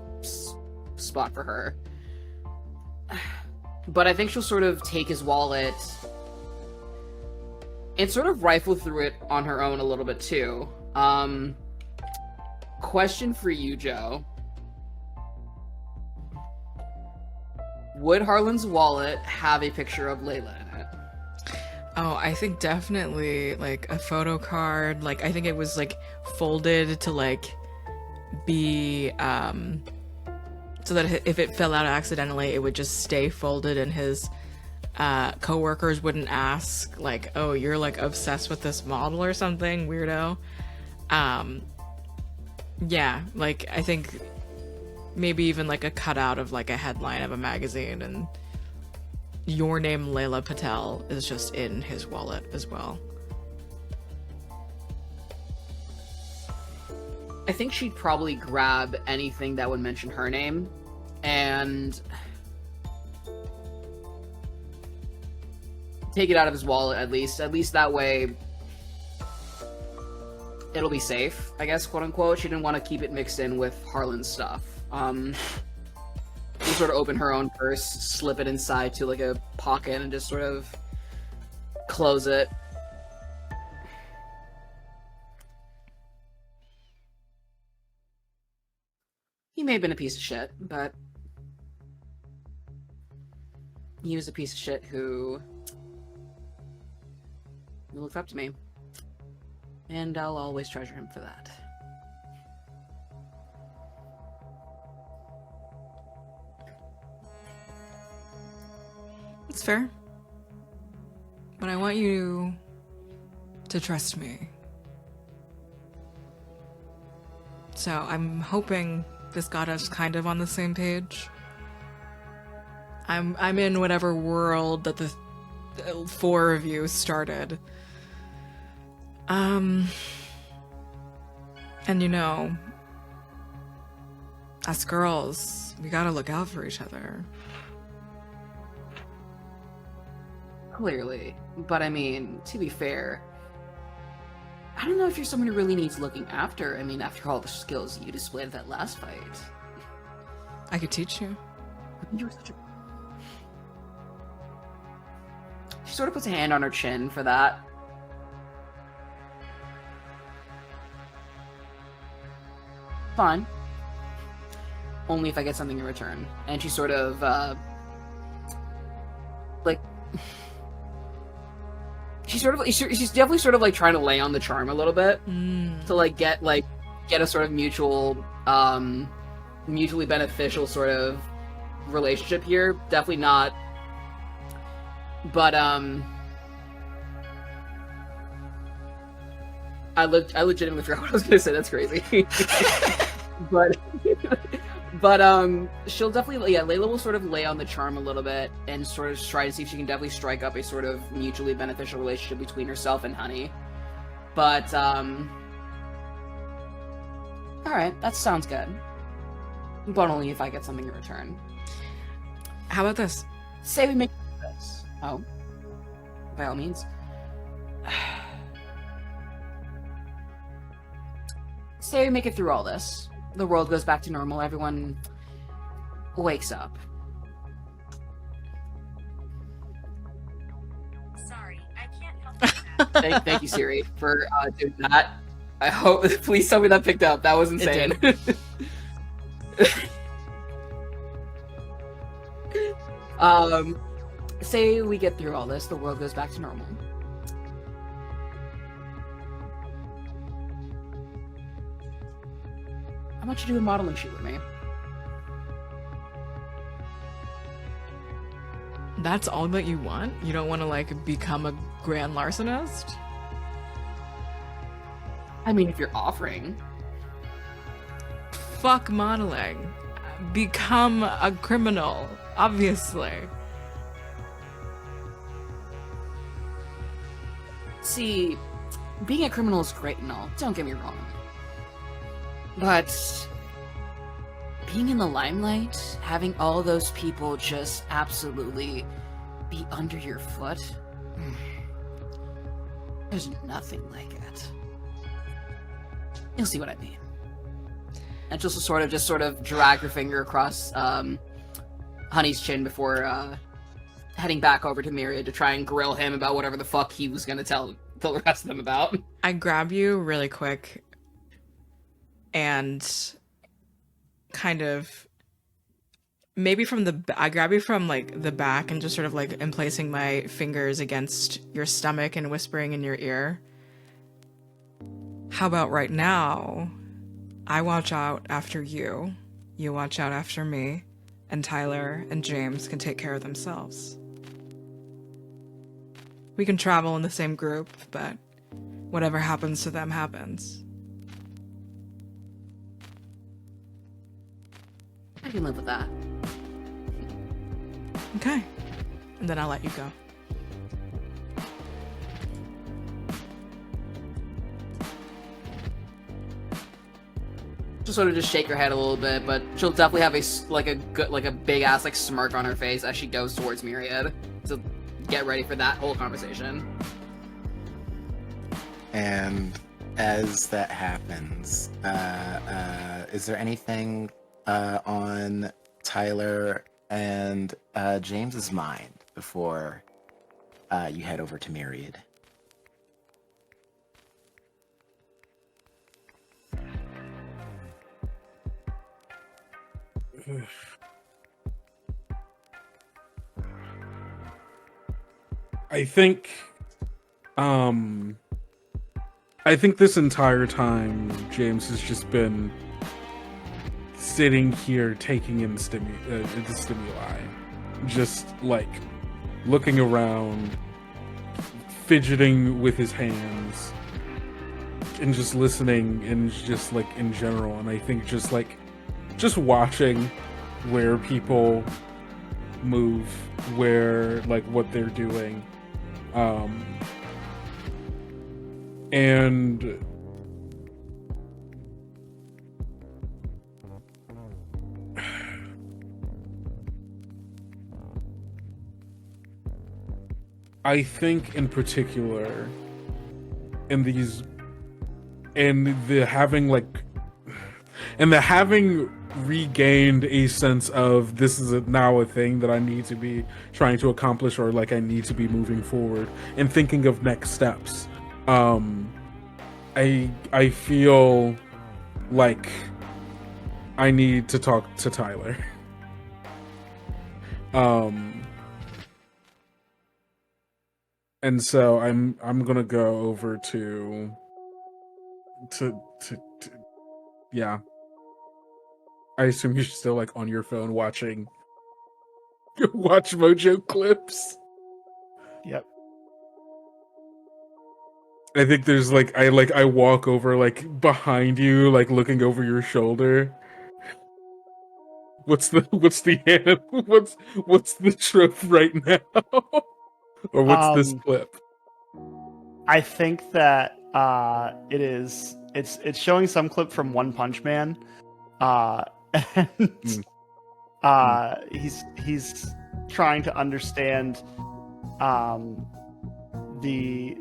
spot for her. But I think she'll sort of take his wallet and sort of rifle through it on her own a little bit too. Question for you, Joe. Would Harlan's wallet have a picture of Layla in it? Oh, I think definitely, like, a photo card. Like, I think it was, like, folded to, like, be, so that if it fell out accidentally, it would just stay folded and his coworkers wouldn't ask, like, oh, you're, like, obsessed with this model or something, weirdo. Yeah, like, I think maybe even, like, a cutout of, like, a headline of a magazine, and your name, Layla Patel, is just in his wallet as well. I think she'd probably grab anything that would mention her name and take it out of his wallet at least. At least that way it'll be safe, I guess, quote unquote. She didn't want to keep it mixed in with Harlan's stuff. She sort of open her own purse, slip it inside to, like, a pocket and just sort of close it. He may have been a piece of shit, but he was a piece of shit who looked up to me. And I'll always treasure him for that. It's fair. But I want you to trust me. So I'm hoping this got us kind of on the same page. I'm in whatever world that the four of you started. And you know, us girls, we gotta look out for each other. Clearly. But I mean, to be fair, I don't know if you're someone who really needs looking after. I mean, after all the skills you displayed at that last fight. I could teach you. You were such a... She sort of puts a hand on her chin for that. Fine. Only if I get something in return. And she sort of, like... She's definitely sort of, like, trying to lay on the charm a little bit. To, like, get a sort of mutually beneficial sort of relationship here. Definitely not... But, I legitimately forgot what I was gonna say. That's crazy. but she'll definitely, yeah, Layla will sort of lay on the charm a little bit and sort of try to see if she can definitely strike up a sort of mutually beneficial relationship between herself and Honey. But, alright, that sounds good. But only if I get something in return. How about this? Say we make this. Oh. By all means. Say we make it through all this. The world goes back to normal. Everyone wakes up. Sorry, I can't help that. Thank you, Siri, for doing that. I hope. Please tell me that picked up. That was insane. Say we get through all this, the world goes back to normal. How about you do a modeling shoot with me? That's all that you want? You don't want to, like, become a grand larcenist? I mean, if you're offering. Fuck modeling. Become a criminal, obviously. See, being a criminal is great and all, don't get me wrong. But being in the limelight, having all those people just absolutely be under your foot, there's nothing like it. You'll see what I mean. And just sort of drag her finger across Honey's chin before heading back over to Myriad to try and grill him about whatever the fuck he was gonna tell the rest of them about. I grab you really quick and kind of maybe I grab you from, like, the back and just sort of, like, am placing my fingers against your stomach and whispering in your ear. How about right now, I watch out after you, you watch out after me, and Tyler and James can take care of themselves. We can travel in the same group, but whatever happens to them happens. I can live with that. Okay. And then I'll let you go. She'll sort of just shake her head a little bit, but she'll definitely have a big ass, like, smirk on her face as she goes towards Myriad. So get ready for that whole conversation. And as that happens, is there anything on Tyler and James's mind before you head over to Myriad? I think this entire time James has just been sitting here taking in the stimuli, just, like, looking around, fidgeting with his hands, and just listening, and just like in general. And I think just watching where people move, where like what they're doing, and I think in particular in these, and the having regained a sense of this is now a thing that I need to be trying to accomplish, or like I need to be moving forward and thinking of next steps. I feel like I need to talk to Tyler. And so I'm gonna go over to yeah. I assume you're still like on your phone watching watch Mojo clips. Yep. I think there's like I walk over like behind you, like looking over your shoulder. What's the trope right now? Or what's this clip? I think that it's showing some clip from One Punch Man. And he's trying to understand the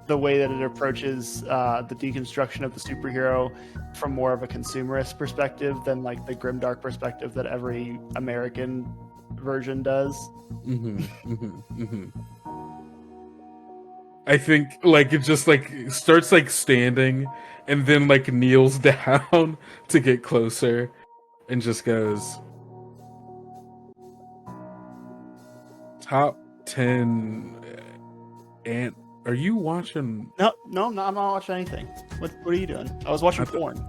way that it approaches the deconstruction of the superhero from more of a consumerist perspective than like the grimdark perspective that every American version does. I think like it just like starts like standing and then like kneels down to get closer and just goes, top 10 and are you watching? No, I'm not watching anything. What are you doing? I was watching porn.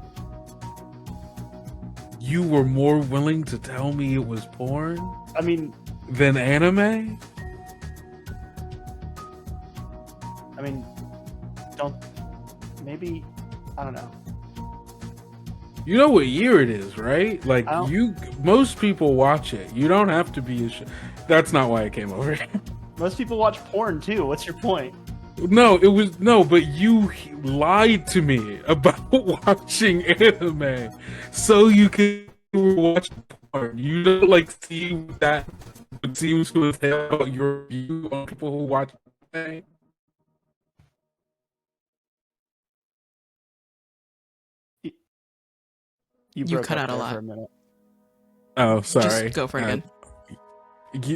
You were more willing to tell me it was porn? I mean, than anime? I mean, maybe, I don't know. You know what year it is, right? Like most people watch it. You don't have to be that's not why I came over. Most people watch porn too. What's your point? But you lied to me about watching anime so you can watch porn. You don't like see that it seems to entail about your view on people who watch anime. You cut out a lot for a minute. Oh, sorry. Just go for it again.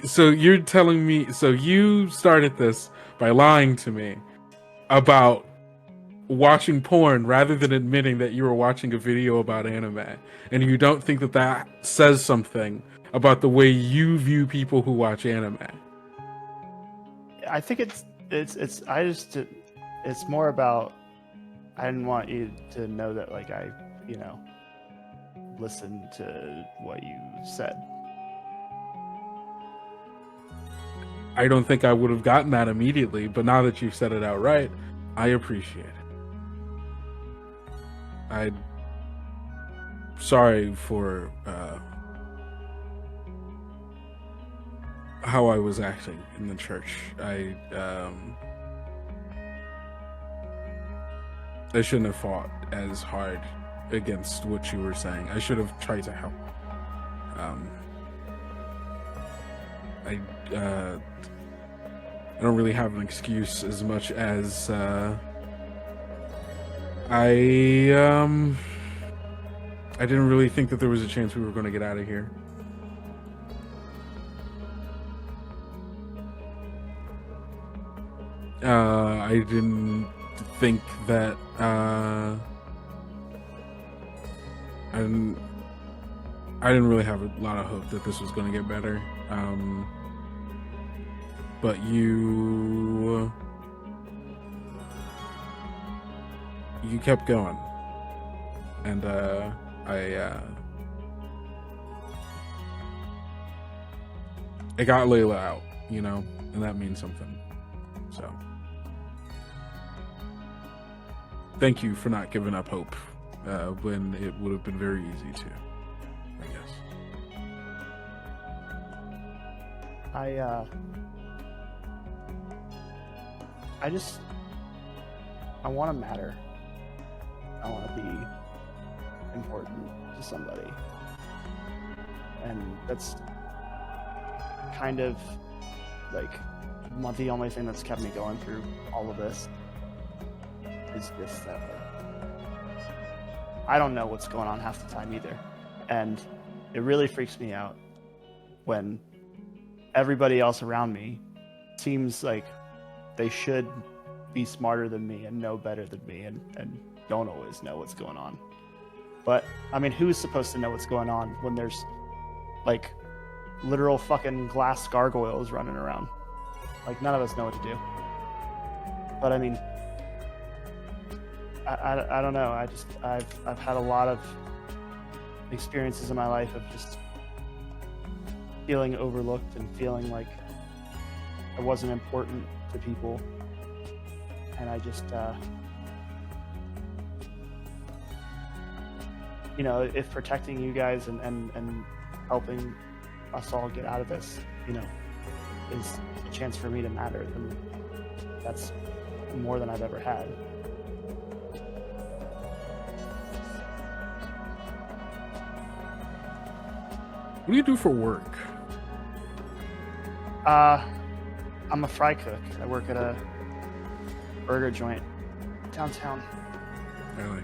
So you're telling me, so you started this by lying to me about watching porn rather than admitting that you were watching a video about anime, and you don't think that that says something about the way you view people who watch anime? I think it's more about, I didn't want you to know that like I listened to what you said. I don't think I would have gotten that immediately, but now that you've said it outright, I appreciate it. I'm sorry for how I was acting in the church. I shouldn't have fought as hard against what you were saying. I should have tried to help. I don't really have an excuse as much as I didn't really think that there was a chance we were going to get out of here. I didn't think that I didn't really have a lot of hope that this was going to get better. But you kept going, and I got Layla out, you know, and that means something. So, thank you for not giving up hope when it would have been very easy to, I guess. I want to matter. I want to be important to somebody. And that's kind of like the only thing that's kept me going through all of this is just that I don't know what's going on half the time either. And it really freaks me out when everybody else around me seems like they should be smarter than me and know better than me and don't always know what's going on. But, I mean, who's supposed to know what's going on when there's, like, literal fucking glass gargoyles running around? Like, none of us know what to do. But, I mean, I don't know. I've had a lot of experiences in my life of just feeling overlooked and feeling like I wasn't important to people. And I just, you know, if protecting you guys and helping us all get out of this, you know, is a chance for me to matter, then that's more than I've ever had. What do you do for work? I'm a fry cook. I work at a burger joint downtown. Really?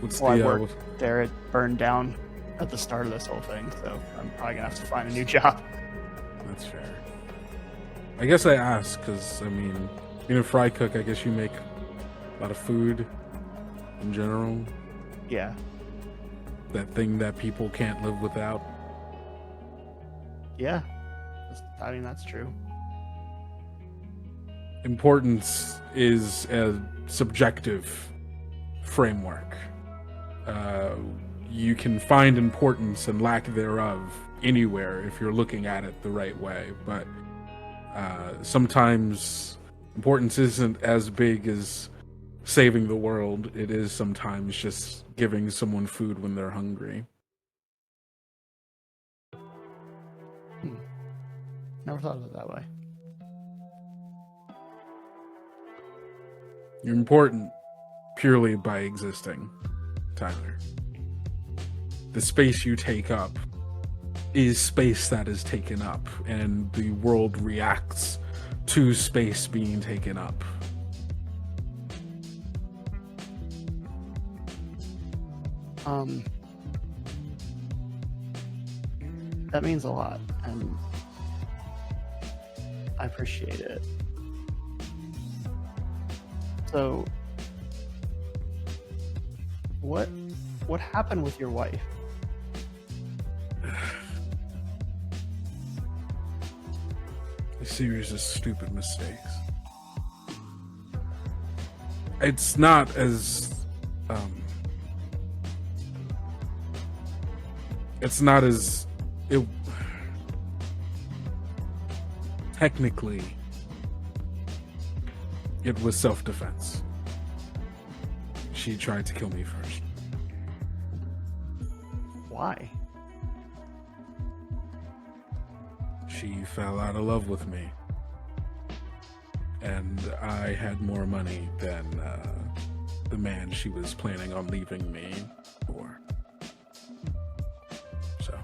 What's Well, I worked there. It burned down at the start of this whole thing, so I'm probably gonna have to find a new job. That's fair. I guess I ask because, I mean, being a fry cook, I guess you make a lot of food in general. Yeah. That thing that people can't live without. Yeah. I mean, that's true. Importance is a subjective framework. You can find importance and lack thereof anywhere if you're looking at it the right way, but sometimes importance isn't as big as saving the world. It is sometimes just giving someone food when they're hungry. Never thought of it that way. You're important purely by existing, Tyler. The space you take up is space that is taken up, and the world reacts to space being taken up. That means a lot, and I appreciate it. So, what happened with your wife? A series of stupid mistakes. It's not as technically it was self-defense. She tried to kill me first. Why? She fell out of love with me, and I had more money than the man she was planning on leaving me for. So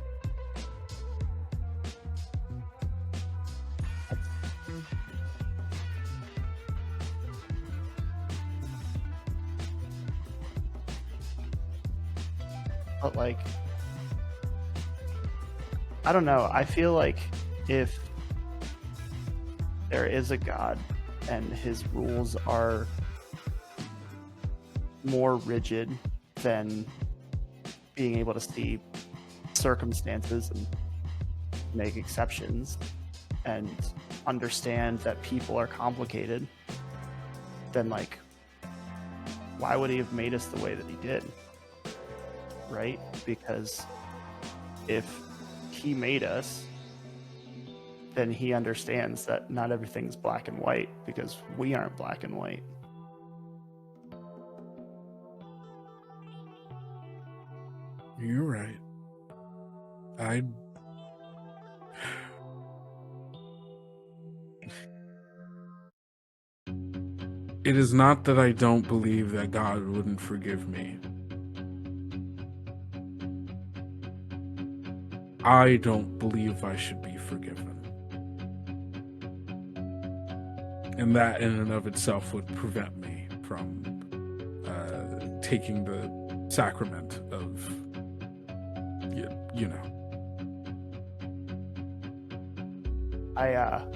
But like, I don't know. I feel like if there is a God and his rules are more rigid than being able to see circumstances and make exceptions and understand that people are complicated, then like, why would he have made us the way that he did? Right? Because if he made us then he understands that not everything's black and white because we aren't black and white. You're right. It is not that I don't believe that God wouldn't forgive me. I don't believe I should be forgiven. And that in and of itself would prevent me from taking the sacrament of, you know. I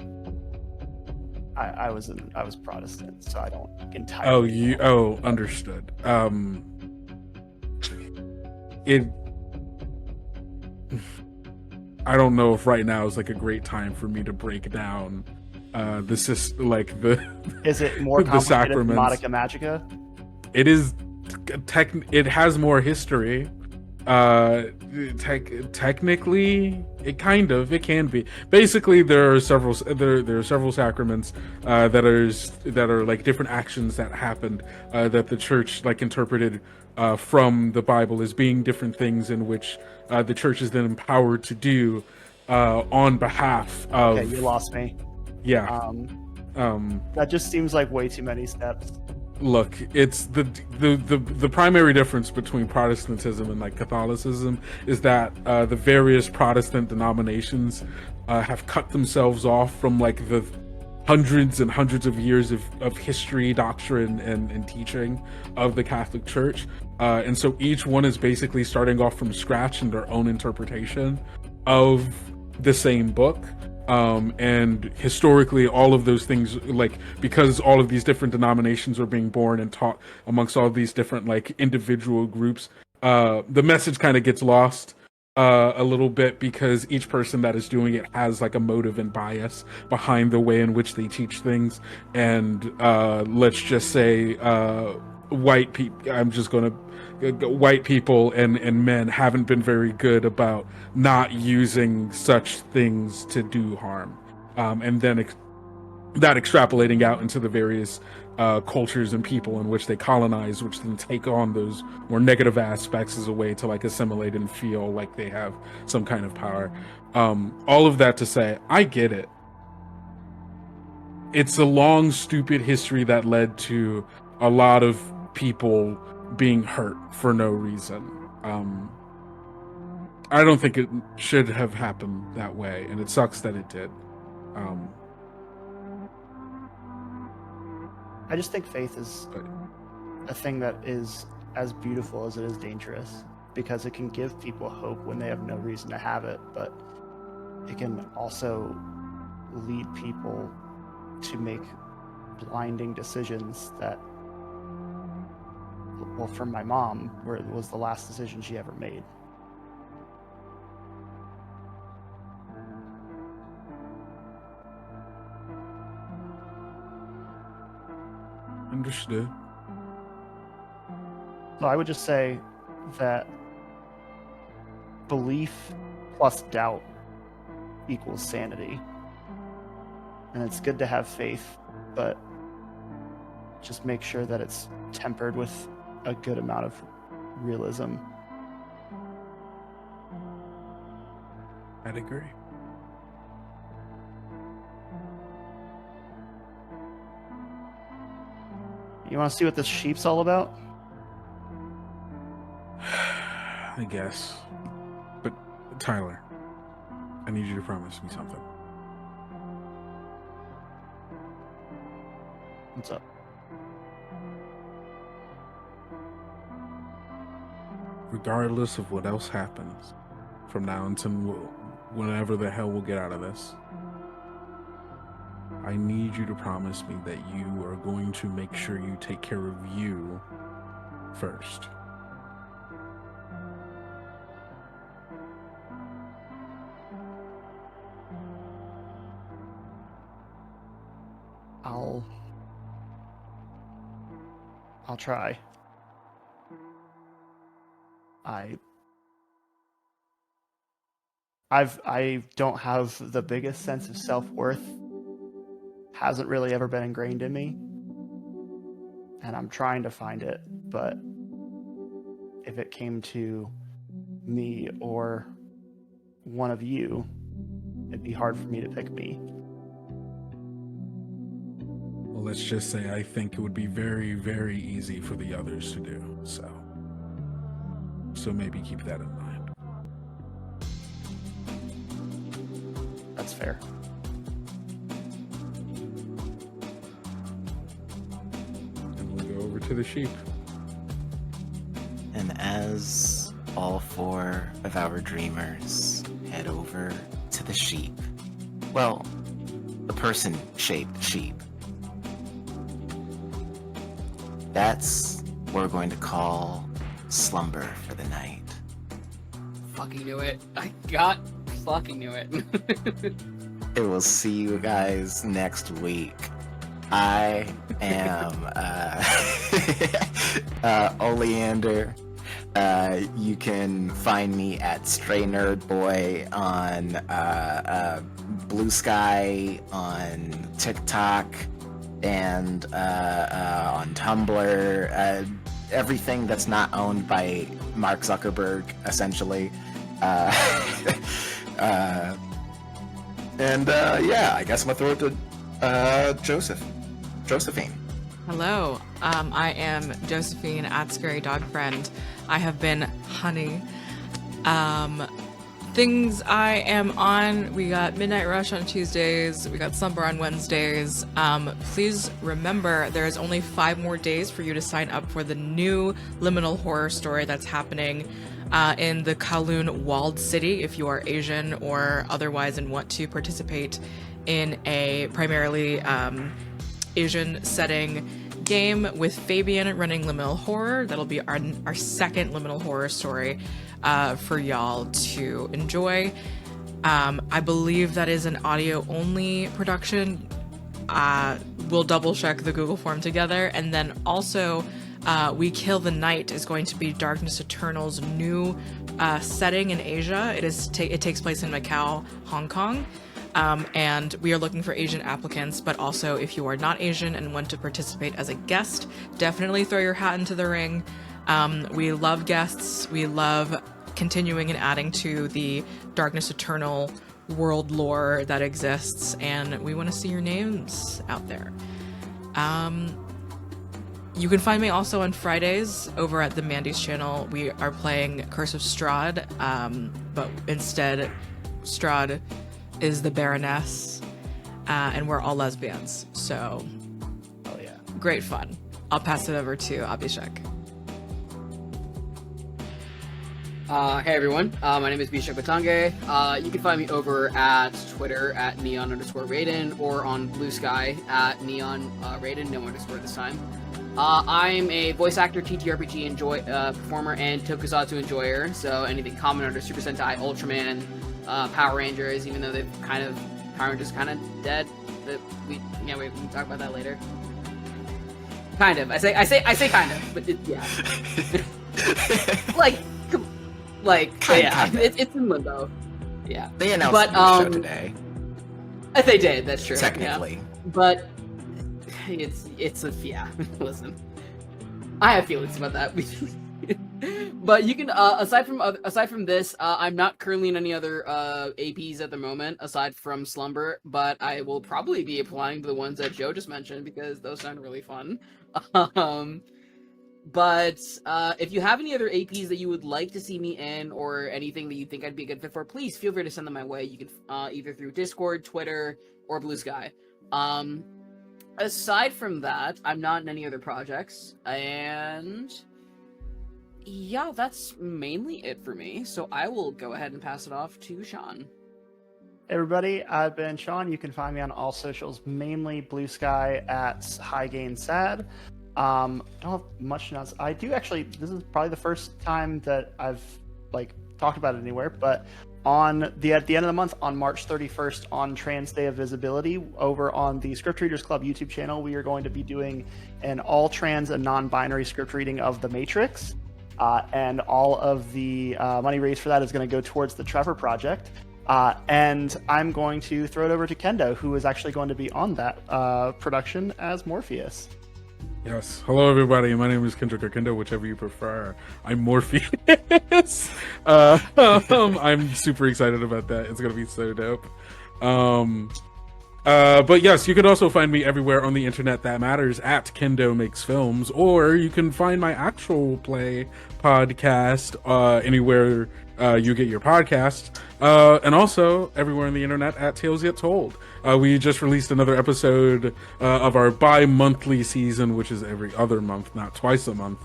was Protestant, so I don't entirely. Understood. I don't know if right now is like a great time for me to break down is it more complicated than sacraments. Monica Magica? It is it has more history. Technically, it can be. Basically, there are several sacraments that are like different actions that happened that the church like interpreted from the Bible as being different things in which the church is then empowered to do on behalf of. Okay, you lost me. Yeah. That just seems like way too many steps. Look, it's the primary difference between Protestantism and like Catholicism is that the various Protestant denominations have cut themselves off from like the hundreds and hundreds of years of history, doctrine, and teaching of the Catholic Church, and so each one is basically starting off from scratch in their own interpretation of the same book. And historically, all of those things, like, because all of these different denominations are being born and taught amongst all these different, like, individual groups, the message kind of gets lost a little bit because each person that is doing it has, like, a motive and bias behind the way in which they teach things. And let's just say white people and men haven't been very good about not using such things to do harm, and then that extrapolating out into the various cultures and people in which they colonize, which then take on those more negative aspects as a way to like assimilate and feel like they have some kind of power. All of that to say, I get it. It's a long, stupid history that led to a lot of people being hurt for no reason. I don't think it should have happened that way, and it sucks that it did. I just think faith is a thing that is as beautiful as it is dangerous, because it can give people hope when they have no reason to have it, but it can also lead people to make blinding decisions that, well, for my mom, where it was the last decision she ever made. Understood. So I would just say that belief plus doubt equals sanity. And it's good to have faith, but just make sure that it's tempered with a good amount of realism. I'd agree. You want to see what this sheep's all about? I guess. But, Tyler, I need you to promise me something. What's up? Regardless of what else happens from now until whenever the hell we'll get out of this, I need you to promise me that you are going to make sure you take care of you first. I'll try. I I don't have the biggest sense of self-worth. Hasn't really ever been ingrained in me. And I'm trying to find it, but if it came to me or one of you, it'd be hard for me to pick me. Well, let's just say I think it would be very, very easy for the others to do. So maybe keep that in mind. That's fair. And we'll go over to the sheep. And as all four of our dreamers head over to the sheep, well, the person-shaped sheep, that's what we're going to call Slumber for the night. Fucking knew it. Fucking knew it. I will see you guys next week. I am Oleander. You can find me at Stray Nerd Boy on Blue Sky, on TikTok, and on Tumblr. Everything that's not owned by Mark Zuckerberg, essentially. Yeah, I guess I'm gonna throw it to Josephine. Hello, I am Josephine at Scary Dog Friend. I have been Honey. Things I am on, we got Midnight Rush on Tuesdays, we got Slumber on Wednesdays. Please remember there is only 5 more days for you to sign up for the new Liminal horror story that's happening in the Kowloon walled city if you are Asian or otherwise and want to participate in a primarily Asian setting game with Fabian running Liminal Horror. That'll be our second Liminal horror story for y'all to enjoy. I believe that is an audio only production. We'll double check the Google form together. And then also We Kill the Night is going to be Darkness Eternal's new setting in Asia. It takes place in Macau, Hong Kong. And we are looking for Asian applicants, but also if you are not Asian and want to participate as a guest, definitely throw your hat into the ring. We love guests. We love continuing and adding to the Darkness Eternal world lore that exists, and we want to see your names out there. You can find me also on Fridays over at the Mandy's channel. We are playing Curse of Strahd, but instead Strahd is the Baroness, and we're all lesbians, so yeah, great fun. I'll pass it over to Abhishek. Hey everyone, my name is Bishak Batange. You can find me over at Twitter at neon_Raiden or on Blue Sky at neon Raiden, no underscore this time. I'm a voice actor, TTRPG performer, and tokusatsu enjoyer, so anything common under Super Sentai, Ultraman, Power Rangers, even though Power Rangers kind of dead. We can talk about that later. Kind of. I say kind of, but yeah. It's in limbo. Yeah. They announced the show today. They did. That's true. Technically. Yeah. But listen, I have feelings about that. But you can aside from this, I'm not currently in any other APs at the moment aside from Slumber, but I will probably be applying to the ones that Joe just mentioned because those sound really fun. But if you have any other APs that you would like to see me in or anything that you think I'd be a good fit for, please feel free to send them my way. You can either through Discord, Twitter, or Blue Sky. Aside from that, I'm not in any other projects, and yeah, that's mainly it for me. So I will go ahead and pass it off to Sean. Hey everybody, I've been Sean. You can find me on all socials, mainly Blue Sky at HighGainSad. Don't have much to announce. I do actually, this is probably the first time that I've talked about it anywhere, but at the end of the month, on March 31st, on Trans Day of Visibility, over on the Script Readers Club YouTube channel, we are going to be doing an all trans and non-binary script reading of The Matrix, and all of the money raised for that is going to go towards the Trevor Project. And I'm going to throw it over to Kendo, who is actually going to be on that production as Morpheus. Yes. Hello, everybody. My name is Kendrick or Kendo, whichever you prefer. I'm Morpheus. I'm super excited about that. It's gonna be so dope. But yes, you can also find me everywhere on the internet that matters at Kendo Makes Films, or you can find my actual play podcast anywhere you get your podcast, and also everywhere on the internet at Tales Yet Told. We just released another episode of our bi-monthly season, which is every other month, not twice a month,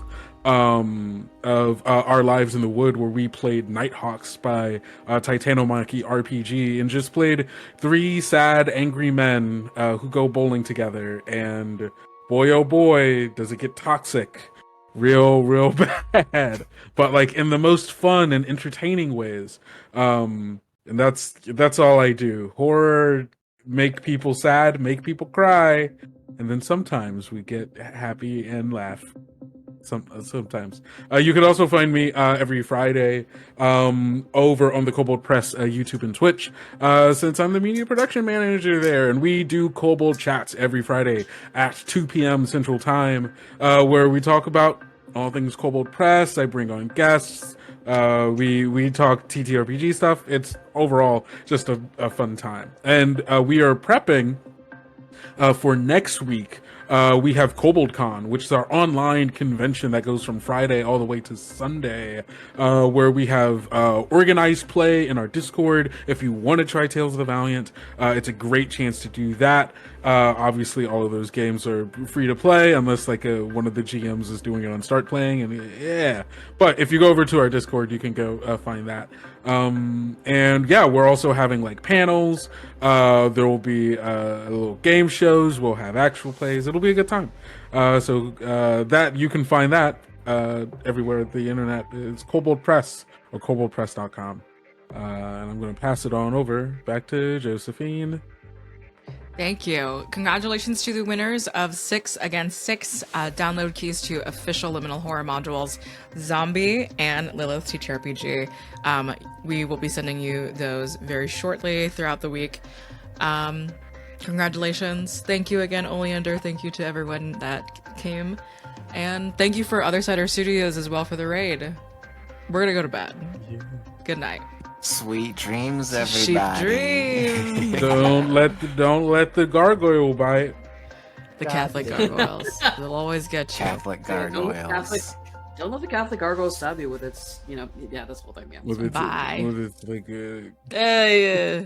of Our Lives in the Wood, where we played Nighthawks by Titanomachy RPG, and just played 3 sad, angry men who go bowling together, and boy oh boy, does it get toxic. Real bad, but like in the most fun and entertaining ways. And that's all I do. Horror, make people sad, make people cry, and then sometimes we get happy and laugh. Sometimes. You can also find me every Friday over on the Kobold Press YouTube and Twitch, since I'm the media production manager there, and we do Kobold Chats every Friday at 2 p.m. Central Time, where we talk about all things Kobold Press. I bring on guests. We talk TTRPG stuff. It's overall just a fun time. And we are prepping for next week. We have KoboldCon, which is our online convention that goes from Friday all the way to Sunday, where we have organized play in our Discord. If you want to try Tales of the Valiant, it's a great chance to do that. Obviously, all of those games are free to play, unless like one of the GMs is doing it on Start Playing, and yeah. But if you go over to our Discord, you can go find that. And yeah, we're also having like panels. There will be little game shows. We'll have actual plays. It'll be a good time. So that you can find that everywhere at the internet. It's Kobold Press or koboldpress.com. And I'm going to pass it on over back to Josephine. Thank you. Congratulations to the winners of 6 Against 6 download keys to official Liminal horror modules, Zombie and Lilith TTRPG. We will be sending you those very shortly throughout the week. Congratulations. Thank you again, Oleander. Thank you to everyone that came. And thank you for Other Sider Studios as well for the raid. We're going to go to bed. Yeah. Good night. Sweet dreams, everybody. Sweet dreams. don't let the gargoyle bite. The God Catholic damn. gargoyles. They'll always get you. Catholic gargoyles. Don't let the Catholic gargoyle stab you with its, yeah, that's the whole thing. Yeah. With its, Bye. with its like Yeah.